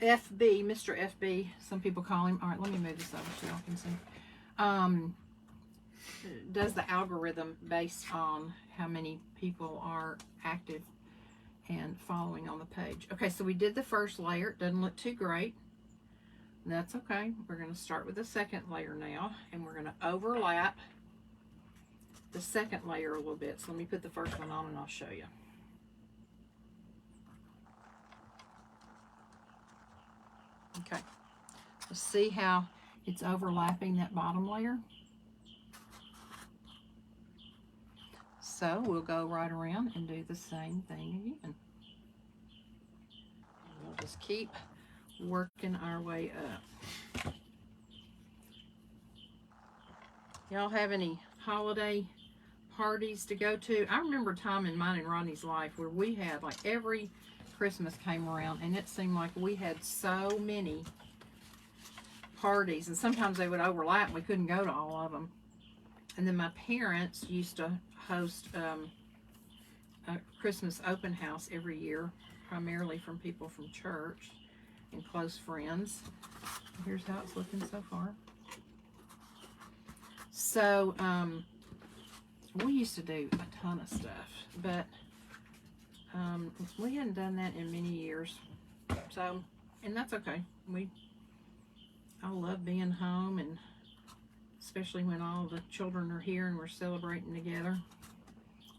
Mr. FB, some people call him. All right, let me move this over so y'all can see. Does the algorithm based on how many people are active and following on the page. Okay, so we did the first layer. It doesn't look too great. That's okay. We're going to start with the second layer now, and we're going to overlap the second layer a little bit. So let me put the first one on and I'll show you. Okay, let's see how it's overlapping that bottom layer. So we'll go right around and do the same thing again. We'll just keep working our way up. Y'all have any holiday parties to go to? I remember a time in mine and Rodney's life where we had, like, every Christmas came around and it seemed like we had so many parties, and sometimes they would overlap and we couldn't go to all of them. And then my parents used to host a Christmas open house every year, primarily from people from church and close friends. Here's how it's looking so far. So we used to do a ton of stuff, but we hadn't done that in many years. So, and that's okay. I love being home, and especially when all the children are here and we're celebrating together.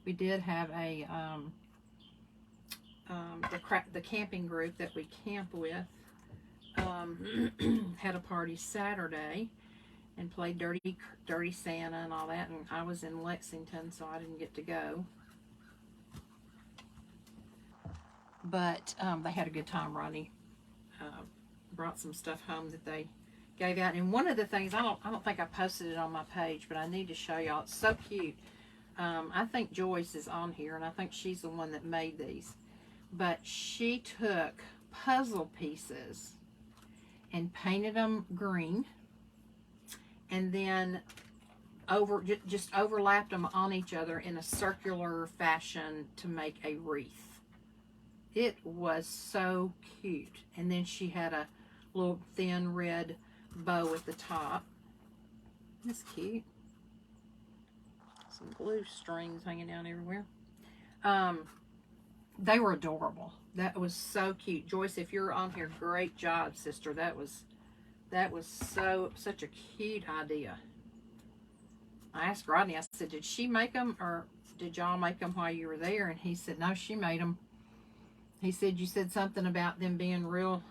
We did have a the camping group that we camp with had a party Saturday and played Dirty Santa and all that, and I was in Lexington, so I didn't get to go. But they had a good time. Rodney brought some stuff home that they gave out, and one of the things, I don't think I posted it on my page, but I need to show y'all. It's so cute. I think Joyce is on here, and I think she's the one that made these. But she took puzzle pieces and painted them green, and then just overlapped them on each other in a circular fashion to make a wreath. It was so cute. And then she had a little thin red bow at the top. That's cute. Some blue strings hanging down everywhere. They were adorable. That was so cute. Joyce, if you're on here, great job, sister. That was such a cute idea. I asked Rodney, I said, did she make them or did y'all make them while you were there? And he said, no, she made them. He said, you said something about them being real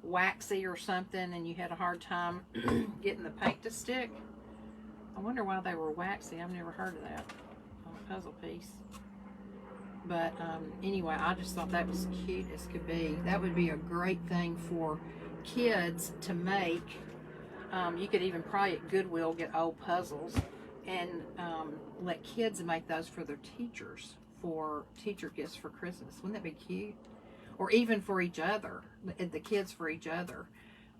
waxy or something and you had a hard time getting the paint to stick. I wonder why they were waxy. I've never heard of that on a puzzle piece. But anyway, I just thought that was cute as could be. That would be a great thing for kids to make. You could even probably at Goodwill get old puzzles and let kids make those for their teachers, for teacher gifts for Christmas. Wouldn't that be cute? Or even for each other, the kids for each other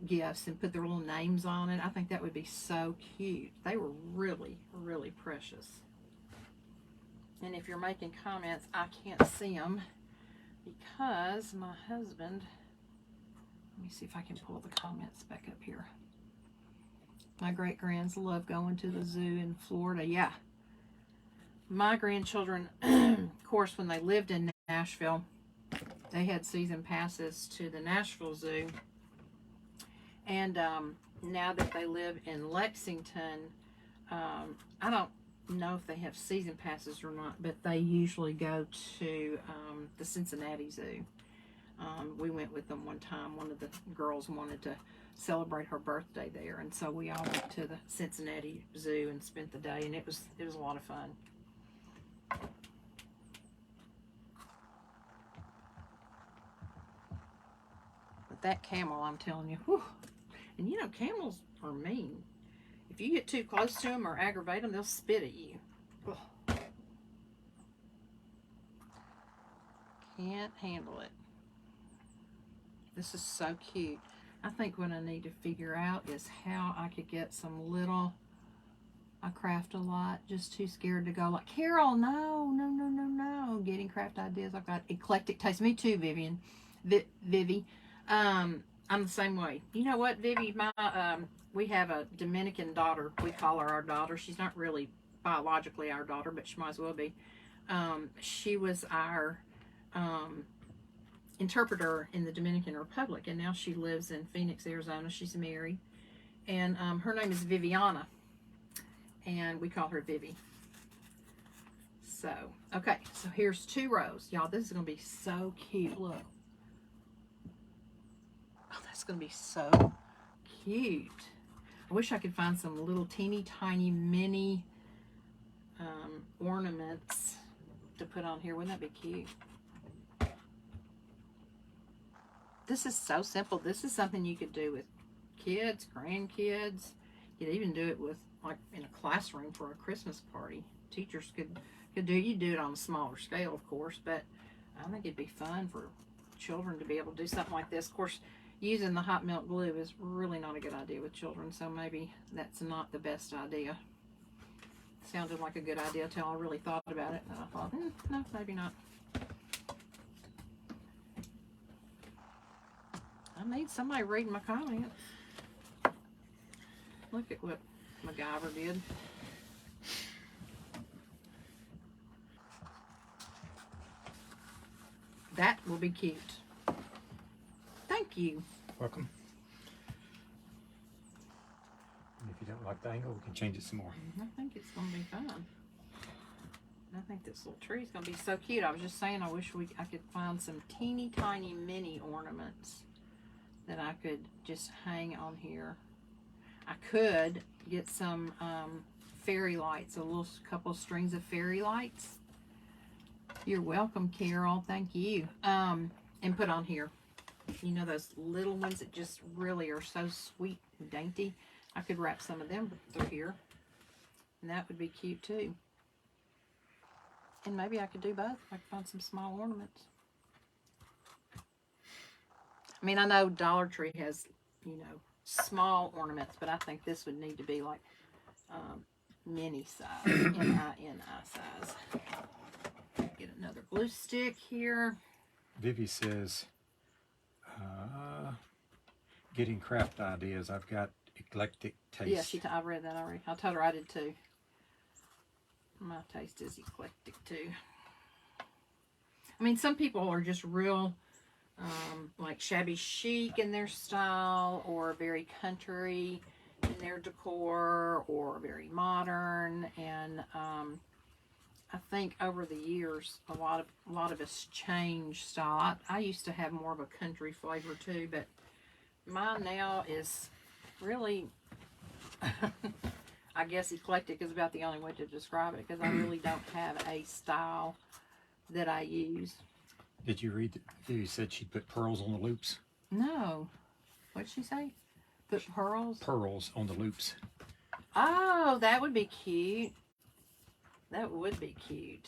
gifts and put their little names on it. I think that would be so cute. They were really, really precious. And if you're making comments, I can't see them because my husband, let me see if I can pull the comments back up here. My great-grands love going to the zoo in Florida. Yeah. My grandchildren, of course, when they lived in Nashville, they had season passes to the Nashville Zoo. And now that they live in Lexington, I don't know if they have season passes or not, but they usually go to the Cincinnati Zoo. We went with them one time. One of the girls wanted to celebrate her birthday there, and so we all went to the Cincinnati Zoo and spent the day, and it was a lot of fun. But that camel, I'm telling you, whew. And you know, camels are mean. If you get too close to them or aggravate them, they'll spit at you. Ugh. Can't handle it. This is so cute. I think what I need to figure out is how I could get some little, I craft a lot, just too scared to go like, Carol, no. Getting craft ideas. I've got eclectic taste. Me too, Vivian. Vivi. I'm the same way. You know what, Vivi? We have a Dominican daughter. We call her our daughter. She's not really biologically our daughter, but she might as well be. She was our interpreter in the Dominican Republic, and now she lives in Phoenix, Arizona. She's married, and her name is Viviana, and we call her Vivi. So, okay, so here's 2 rows. Y'all, this is going to be so cute. Look. Oh, that's going to be so cute. I wish I could find some little teeny tiny mini ornaments to put on here. Wouldn't that be cute? This is so simple. This is something you could do with kids, grandkids. You could even do it with, like, in a classroom for a Christmas party. Teachers could do. You do it on a smaller scale, of course, but I think it'd be fun for children to be able to do something like this. Of course, using the hot melt glue is really not a good idea with children, so maybe that's not the best idea. Sounded like a good idea until I really thought about it, and I thought, no, maybe not. I need somebody reading my comments. Look at what MacGyver did. That will be cute. Thank you. Welcome. And if you don't like the angle, we can change it some more. I think it's going to be fun. I think this little tree is going to be so cute. I was just saying, I wish I could find some teeny tiny mini ornaments that I could just hang on here. I could get some fairy lights, a little couple strings of fairy lights. You're welcome, Carol. Thank you. And put on here. You know those little ones that just really are so sweet and dainty? I could wrap some of them through here. And that would be cute too. And maybe I could do both. I could find some small ornaments. I mean, I know Dollar Tree has, you know, small ornaments, but I think this would need to be like mini size, M-I-N-I size. Get another glue stick here. Vivi says, getting craft ideas. I've got eclectic taste. Yeah, I read that already. I told her I did too. My taste is eclectic too. I mean, some people are just real, like shabby chic in their style, or very country in their decor, or very modern. And I think over the years, a lot of us change style. I used to have more of a country flavor too, but mine now is really, I guess eclectic is about the only way to describe it, because I really don't have a style that I use. Did you read that you said she'd put pearls on the loops? No. What'd she say? Put pearls? Pearls on the loops. Oh, that would be cute. That would be cute.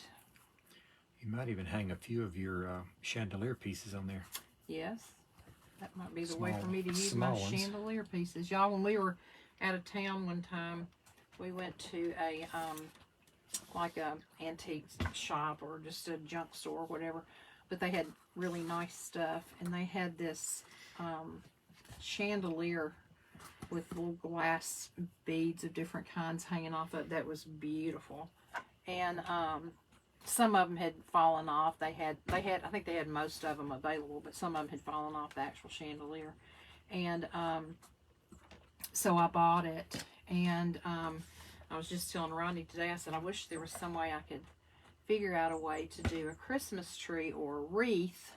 You might even hang a few of your chandelier pieces on there. Yes. That might be the way for me to use my ones. chandelier pieces. Y'all, when we were out of town one time, we went to a, like a antique shop or just a junk store or whatever. But they had really nice stuff. And they had this chandelier with little glass beads of different kinds hanging off of it. That was beautiful. And some of them had fallen off. I think they had most of them available, but some of them had fallen off the actual chandelier. And so I bought it. And I was just telling Rodney today, I said, I wish there was some way I could figure out a way to do a Christmas tree or a wreath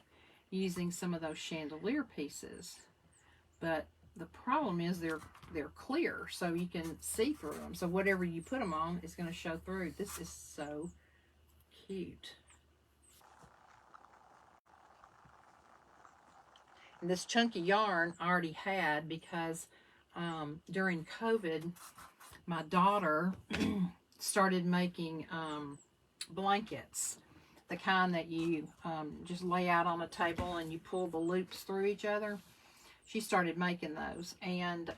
using some of those chandelier pieces. But the problem is they're clear, so you can see through them. So whatever you put them on is going to show through. This is so cute. And this chunky yarn I already had because during COVID, my daughter started making blankets, the kind that you just lay out on a table and you pull the loops through each other. She started making those, and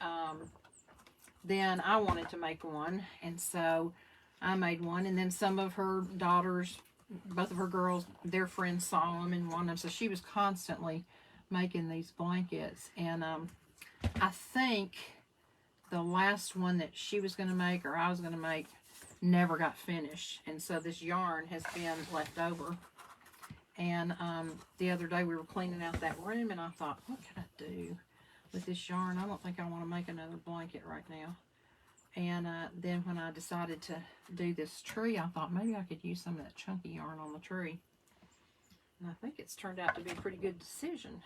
then I wanted to make one, and so I made one. And then some of her daughters, both of her girls, their friends saw them and wanted them, so she was constantly making these blankets. And I think the last one that she was going to make, or I was going to make, never got finished, and so this yarn has been left over. And the other day we were cleaning out that room, and I thought, what can I do with this yarn? I don't think I want to make another blanket right now. And then when I decided to do this tree, I thought maybe I could use some of that chunky yarn on the tree. And I think it's turned out to be a pretty good decision.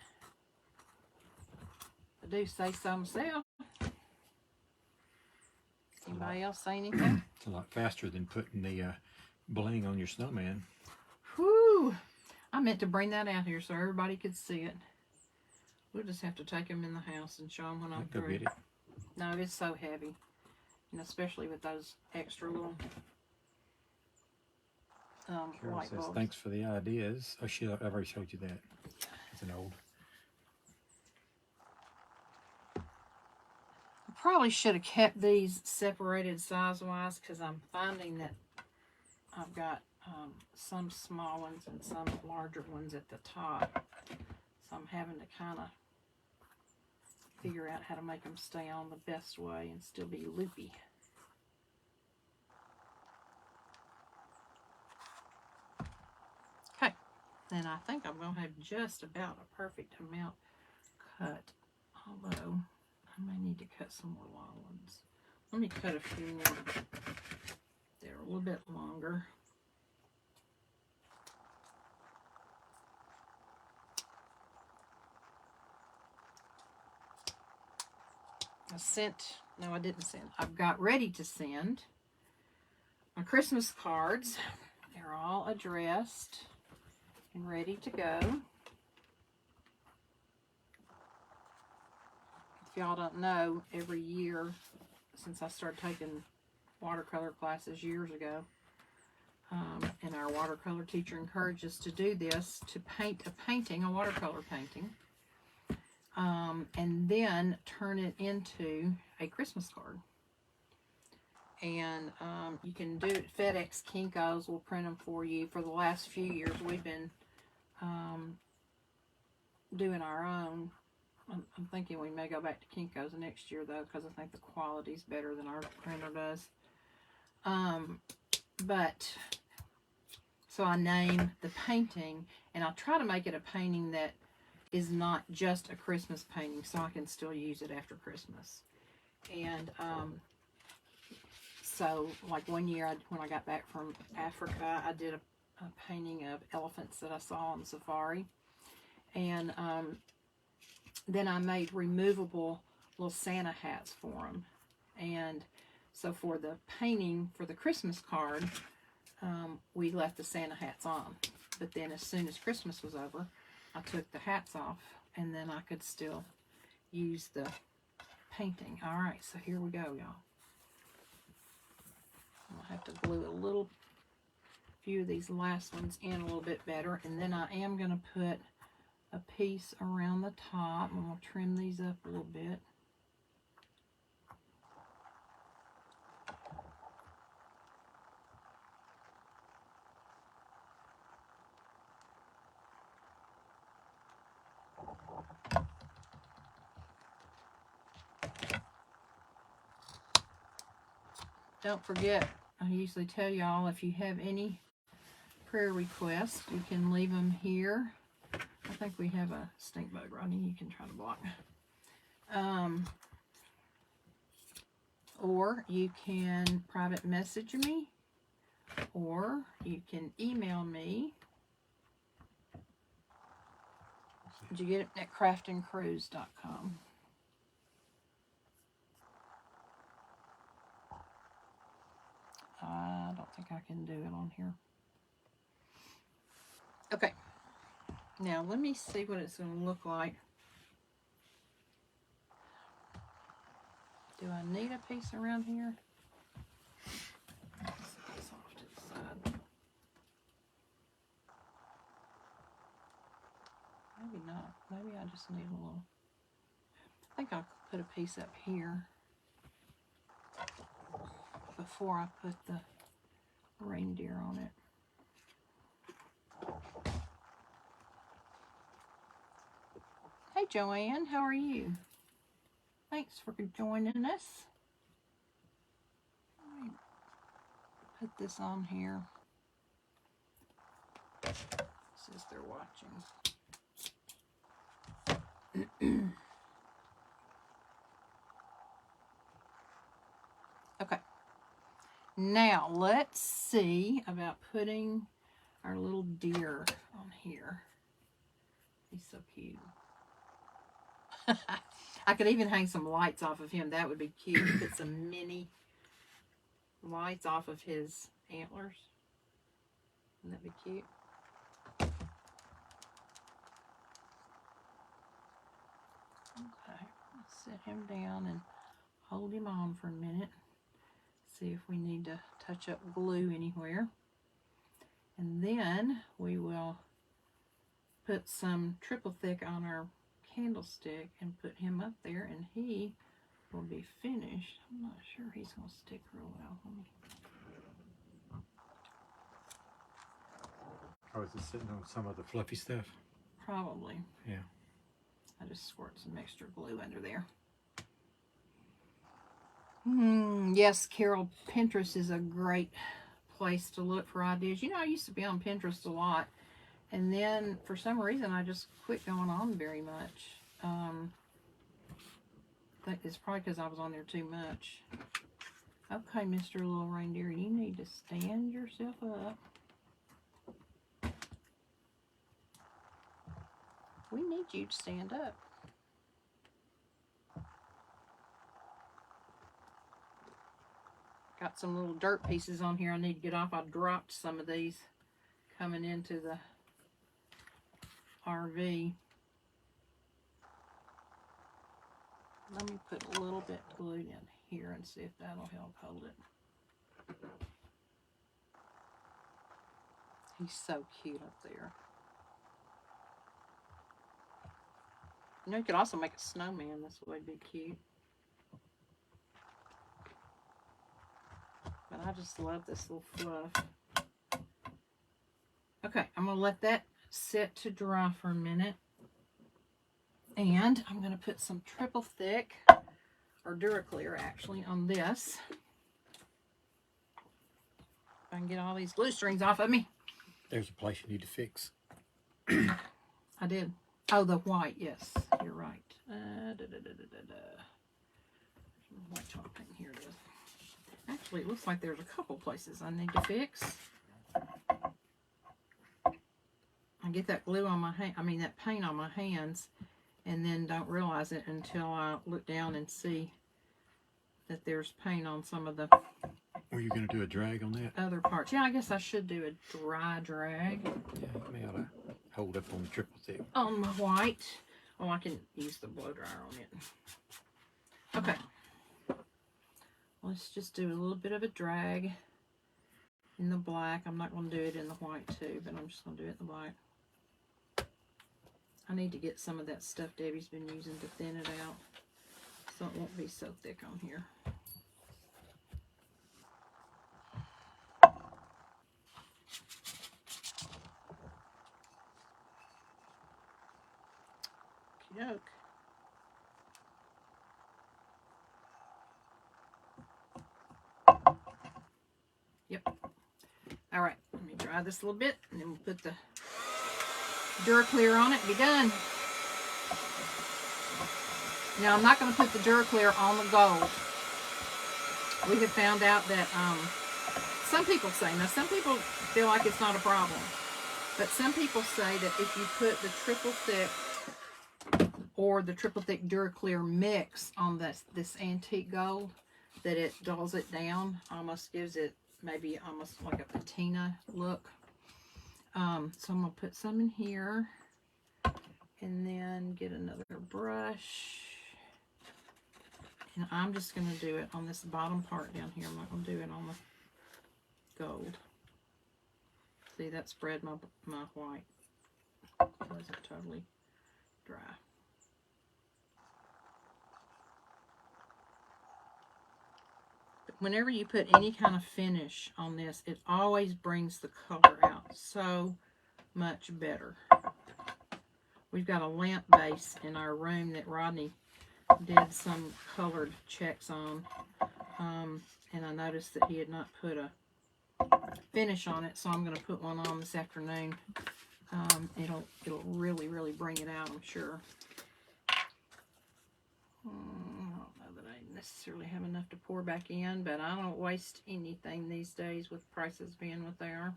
I do say so myself. Anybody else say anything? It's a lot faster than putting the bling on your snowman. Whew! I meant to bring that out here so everybody could see it. We'll just have to take them in the house and show them when I'm Go through. get it. No, it's so heavy. And especially with those extra little Carol light says, bulbs. thanks for the ideas. Oh, shit, I've already showed you that. It's an old. I probably should have kept these separated size-wise, because I'm finding that I've got some small ones and some larger ones at the top. So I'm having to kind of figure out how to make them stay on the best way and still be loopy. Okay, then I think I'm going to have just about a perfect amount cut, although I may need to cut some more long ones. Let me cut a few more that are a little bit longer. I didn't send. I've got ready to send my Christmas cards. They're all addressed and ready to go. If y'all don't know, every year since I started taking watercolor classes years ago, and our watercolor teacher encouraged us to do this, to paint a painting, a watercolor painting, and then turn it into a Christmas card. And you can do it. FedEx Kinko's will print them for you. For the last few years, we've been doing our own. I'm thinking we may go back to Kinko's next year, though, because I think the quality's better than our printer does. So So I name the painting, and I'll try to make it a painting that is not just a Christmas painting, so I can still use it after Christmas. And so like one year when I got back from Africa, I did a painting of elephants that I saw on safari. And then I made removable little Santa hats for them. And so for the painting for the Christmas card, we left the Santa hats on. But then as soon as Christmas was over, I took the hats off, and then I could still use the painting. All right, so here we go, y'all. I'll have to glue a few of these last ones in a little bit better, and then I am going to put a piece around the top, and we'll trim these up a little bit. Don't forget, I usually tell y'all, if you have any prayer requests, you can leave them here. I think we have a stink bug, Rodney. You can try to block. Or you can private message me, or you can email me. Did you get it at craftingcruise.com? I don't think I can do it on here. Okay. Now, let me see what it's going to look like. Do I need a piece around here? Let's set this off to the side. Maybe not. Maybe I just need a little. I think I'll put a piece up here before I put the reindeer on it. Hey Joanne, how are you? Thanks for joining us. Let me put this on here. Says they're watching. Okay. Now let's see about putting our little deer on here. He's so cute. I could even hang some lights off of him. That would be cute. Put some mini lights off of his antlers. Wouldn't that be cute? Okay, let's set him down and hold him on for a minute. See if we need to touch up glue anywhere. And then we will put some triple thick on our candlestick and put him up there, and he will be finished. I'm not sure he's going to stick real well. Oh, is it sitting on some of the fluffy stuff? Probably. Yeah. I just squirt some extra glue under there. Yes, Carol, Pinterest is a great place to look for ideas. You know, I used to be on Pinterest a lot, and then for some reason I just quit going on very much. I think it's probably because I was on there too much. Okay, Mr. Little Reindeer, you need to stand yourself up. We need you to stand up. Got some little dirt pieces on here I need to get off. I dropped some of these coming into the RV. Let me put a little bit of glue in here and see if that'll help hold it. He's so cute up there. You know, you could also make a snowman. This would be cute. But I just love this little fluff. Okay, I'm going to let that sit to dry for a minute. And I'm going to put some triple thick, or Duraclear actually, on this. If I can get all these glue strings off of me. There's a place you need to fix. I did. Oh, the white. Yes, you're right. White chalk paint. Here it is. Actually, it looks like there's a couple places I need to fix. I get that glue on my hand. I mean, that paint on my hands, and then don't realize it until I look down and see that there's paint on some of the. Were you going to do a drag on that? Other parts. Yeah, I guess I should do a dry drag. Yeah, you may ought to hold up on the triple thick. On the white. Oh, I can use the blow dryer on it. Okay. Let's just do a little bit of a drag in the black. I'm not going to do it in the white too, but I'm just going to do it in the black. I need to get some of that stuff Debbie's been using to thin it out, so it won't be so thick on here. Okey-doke. Yep. All right, let me dry this a little bit, and then we'll put the Duraclear on it and be done. Now, I'm not going to put the Duraclear on the gold. We have found out that some people say, now some people feel like it's not a problem, but some people say that if you put the triple thick or the triple thick Duraclear mix on this antique gold, that it dulls it down, almost gives it maybe almost like a patina look. So I'm going to put some in here and then get another brush. And I'm just going to do it on this bottom part down here. I'm not going to do it on the gold. See, that spread my white. It wasn't totally dry. But whenever you put any kind of finish on this, it always brings the color out so much better. We've got a lamp base in our room that Rodney did some colored checks on, and I noticed that he had not put a finish on it, so I'm going to put one on this afternoon. It'll really bring it out, I'm sure. I don't know that I necessarily have enough to pour back in, but I don't waste anything these days with prices being what they are.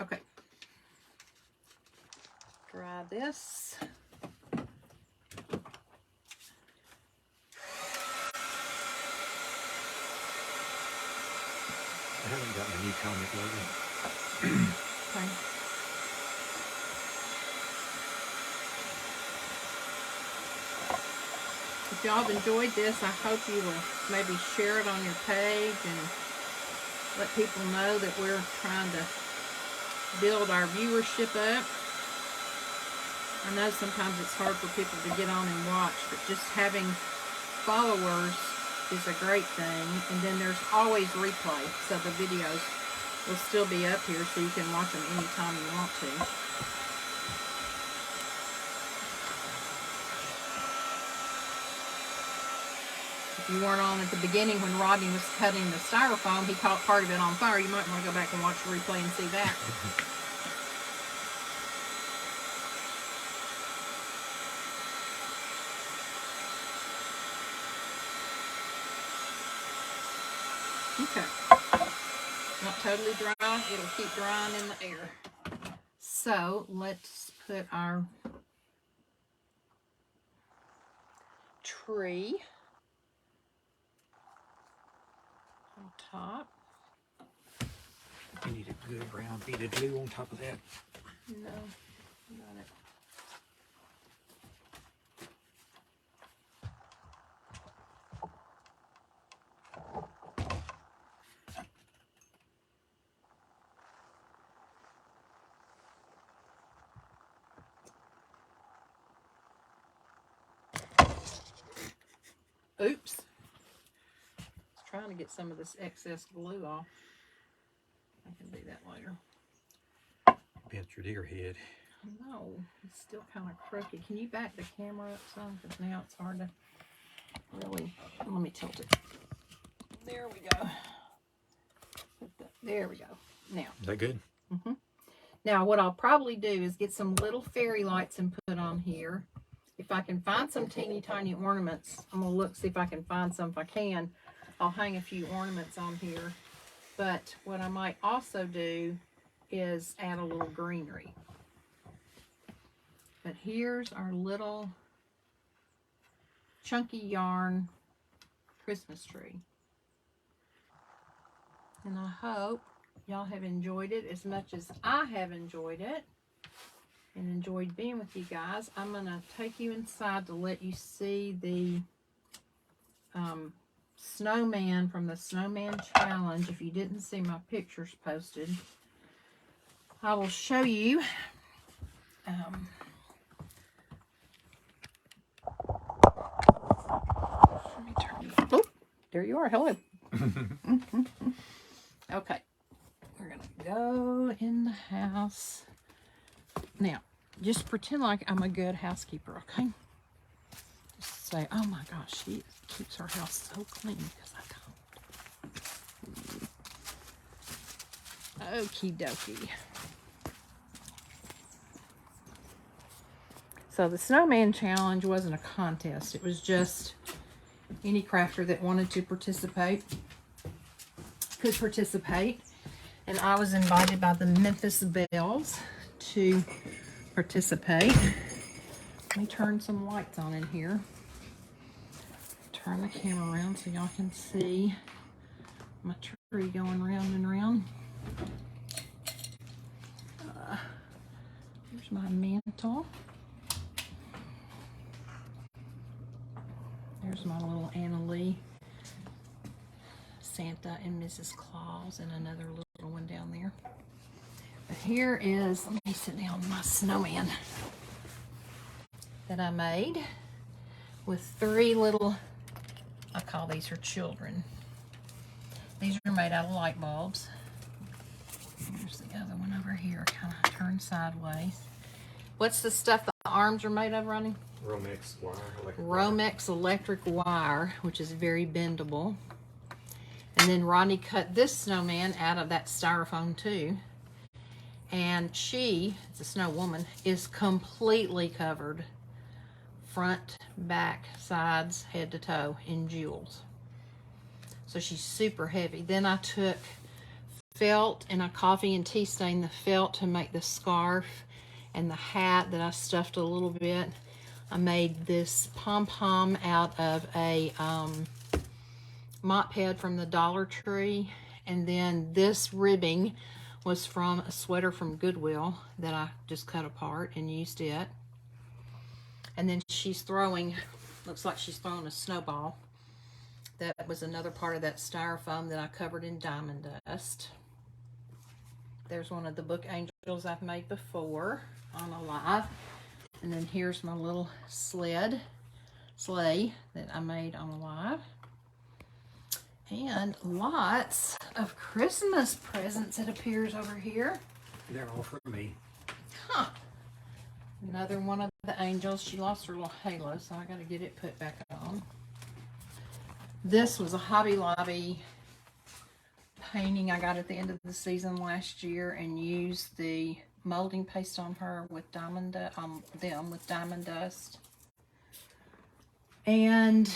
Okay. Dry this. I haven't gotten a new comic logo. Okay. If y'all have enjoyed this, I hope you will maybe share it on your page and let people know that we're trying to build our viewership up. I know sometimes it's hard for people to get on and watch, but just having followers is a great thing. And then there's always replay, so the videos will still be up here so you can watch them anytime you want to. If you weren't on at the beginning when Rodney was cutting the styrofoam, he caught part of it on fire. You might want to go back and watch the replay and see that. Okay. Not totally dry. It'll keep drying in the air. So let's put our tree on top. You need a good brown bead of glue on top of that. No, got it. Oops. I was trying to get some of this excess glue off. I can do that later. Bent your deer head. No, it's still kind of crooked. Can you back the camera up some? Because now it's hard to really... Let me tilt it. There we go. There we go. Now. Is that good? Mm-hmm. Now, what I'll probably do is get some little fairy lights and put on here. If I can find some teeny tiny ornaments, I'm going to look, see if I can find some. If I can, I'll hang a few ornaments on here. But what I might also do is add a little greenery. But here's our little chunky yarn Christmas tree. And I hope y'all have enjoyed it as much as I have enjoyed it and enjoyed being with you guys. I'm going to take you inside to let you see the snowman from the Snowman Challenge. If you didn't see my pictures posted, I will show you. Let me turn. Oh, there you are. Hello. Okay. We're going to go in the house. Now, just pretend like I'm a good housekeeper, okay? Just say, oh my gosh, she keeps her house so clean because I don't. Okie dokie. So the Snowman Challenge wasn't a contest. It was just any crafter that wanted to participate could participate. And I was invited by the Memphis Belles to participate. Let me turn some lights on in here. Turn the camera around so y'all can see my tree going round and round. Here's my mantle. There's my little Anna Lee, Santa and Mrs. Claus, and another little one down there. But here is, let me sit down, my snowman that I made with 3 little, I call these her children. These are made out of light bulbs. Here's the other one over here, kind of turned sideways. What's the stuff the arms are made of, Ronnie? Romex wire. Romex electric wire, which is very bendable. And then Ronnie cut this snowman out of that styrofoam too. And she, it's a snow woman, is completely covered front, back, sides, head to toe in jewels. So she's super heavy. Then I took felt and I coffee and tea stained the felt to make the scarf and the hat that I stuffed a little bit. I made this pom-pom out of a mop head from the Dollar Tree. And then this ribbing was from a sweater from Goodwill that I just cut apart and used it. And then she's throwing, looks like she's throwing a snowball. That was another part of that styrofoam that I covered in diamond dust. There's one of the book angels I've made before on a live. And then here's my little sleigh that I made on a live. And lots of Christmas presents, it appears, over here. They're all for me. Huh. Another one of the angels. She lost her little halo, so I got to get it put back on. This was a Hobby Lobby painting I got at the end of the season last year and used the molding paste on her with diamond dust. And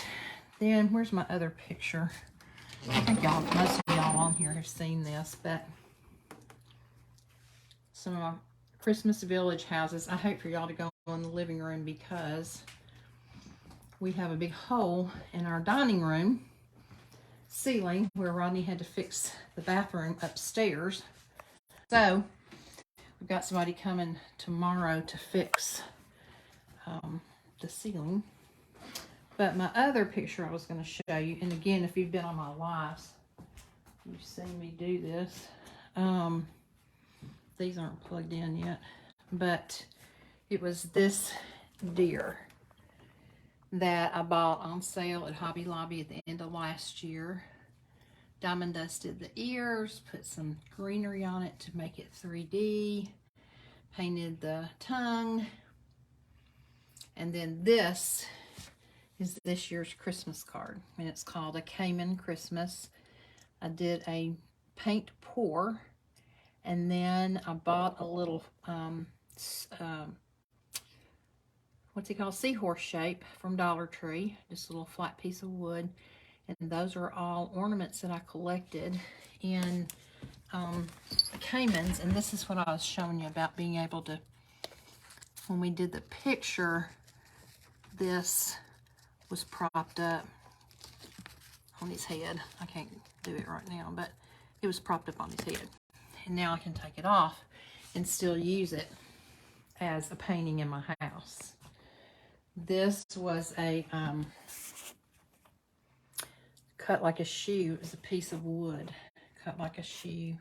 then where's my other picture? I think most of y'all on here have seen this, but some of my Christmas Village houses. I hate for y'all to go in the living room because we have a big hole in our dining room ceiling where Rodney had to fix the bathroom upstairs. So we've got somebody coming tomorrow to fix the ceiling. But my other picture I was going to show you, and again, if you've been on my lives, you've seen me do this. These aren't plugged in yet, but it was this deer that I bought on sale at Hobby Lobby at the end of last year. Diamond dusted the ears, put some greenery on it to make it 3D, painted the tongue, and then this is this year's Christmas card, and it's called A Cayman Christmas. I did a paint pour And then I bought a little, what's it called? Seahorse shape from Dollar Tree. Just a little flat piece of wood. And those are all ornaments that I collected in the Caymans. And this is what I was showing you about being able to, when we did the picture, this was propped up on his head. I can't do it right now, but it was propped up on his head. And now I can take it off and still use it as a painting in my house. This was a cut like a shoe. It was a piece of wood cut like a shoe.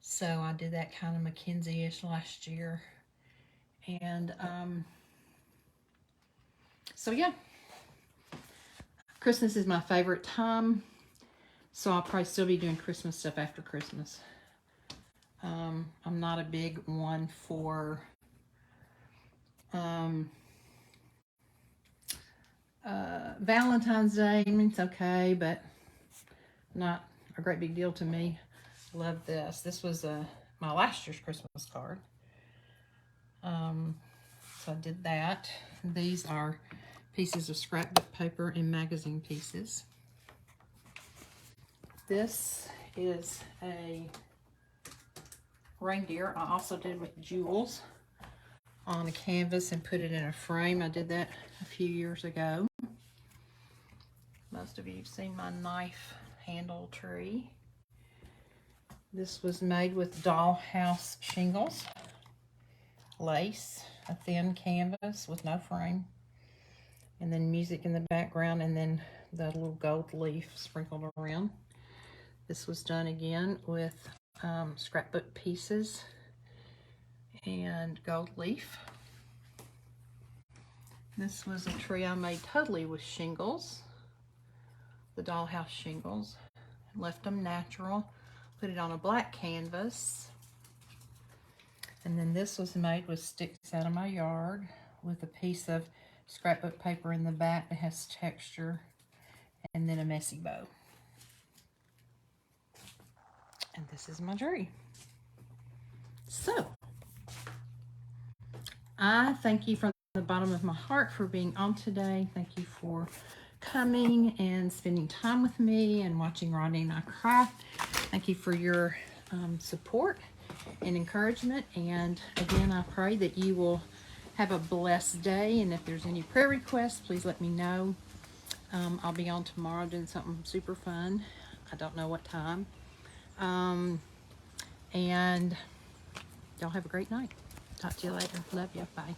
So I did that kind of Mackenzie-ish last year. And so yeah, Christmas is my favorite time. So I'll probably still be doing Christmas stuff after Christmas. I'm not a big one for Valentine's Day. I mean, it's okay, but not a great big deal to me. Love this. This was my last year's Christmas card. So I did that. These are pieces of scrapbook paper and magazine pieces. This is a reindeer I also did with jewels on a canvas and put it in a frame. I did that a few years ago. Most of you have seen my knife handle tree. This was made with dollhouse shingles, lace, a thin canvas with no frame, and then music in the background, and then the little gold leaf sprinkled around. This was done again with scrapbook pieces and gold leaf. This was a tree I made totally with shingles, the dollhouse shingles. Left them natural, put it on a black canvas. And then this was made with sticks out of my yard with a piece of scrapbook paper in the back that has texture, and then a messy bow. And this is my tree. So, I thank you from the bottom of my heart for being on today. Thank you for coming and spending time with me and watching Rodney and I craft. Thank you for your support and encouragement. And again, I pray that you will have a blessed day. And if there's any prayer requests, please let me know. I'll be on tomorrow doing something super fun. I don't know what time. And y'all have a great night. Talk to you later. Love you. Bye.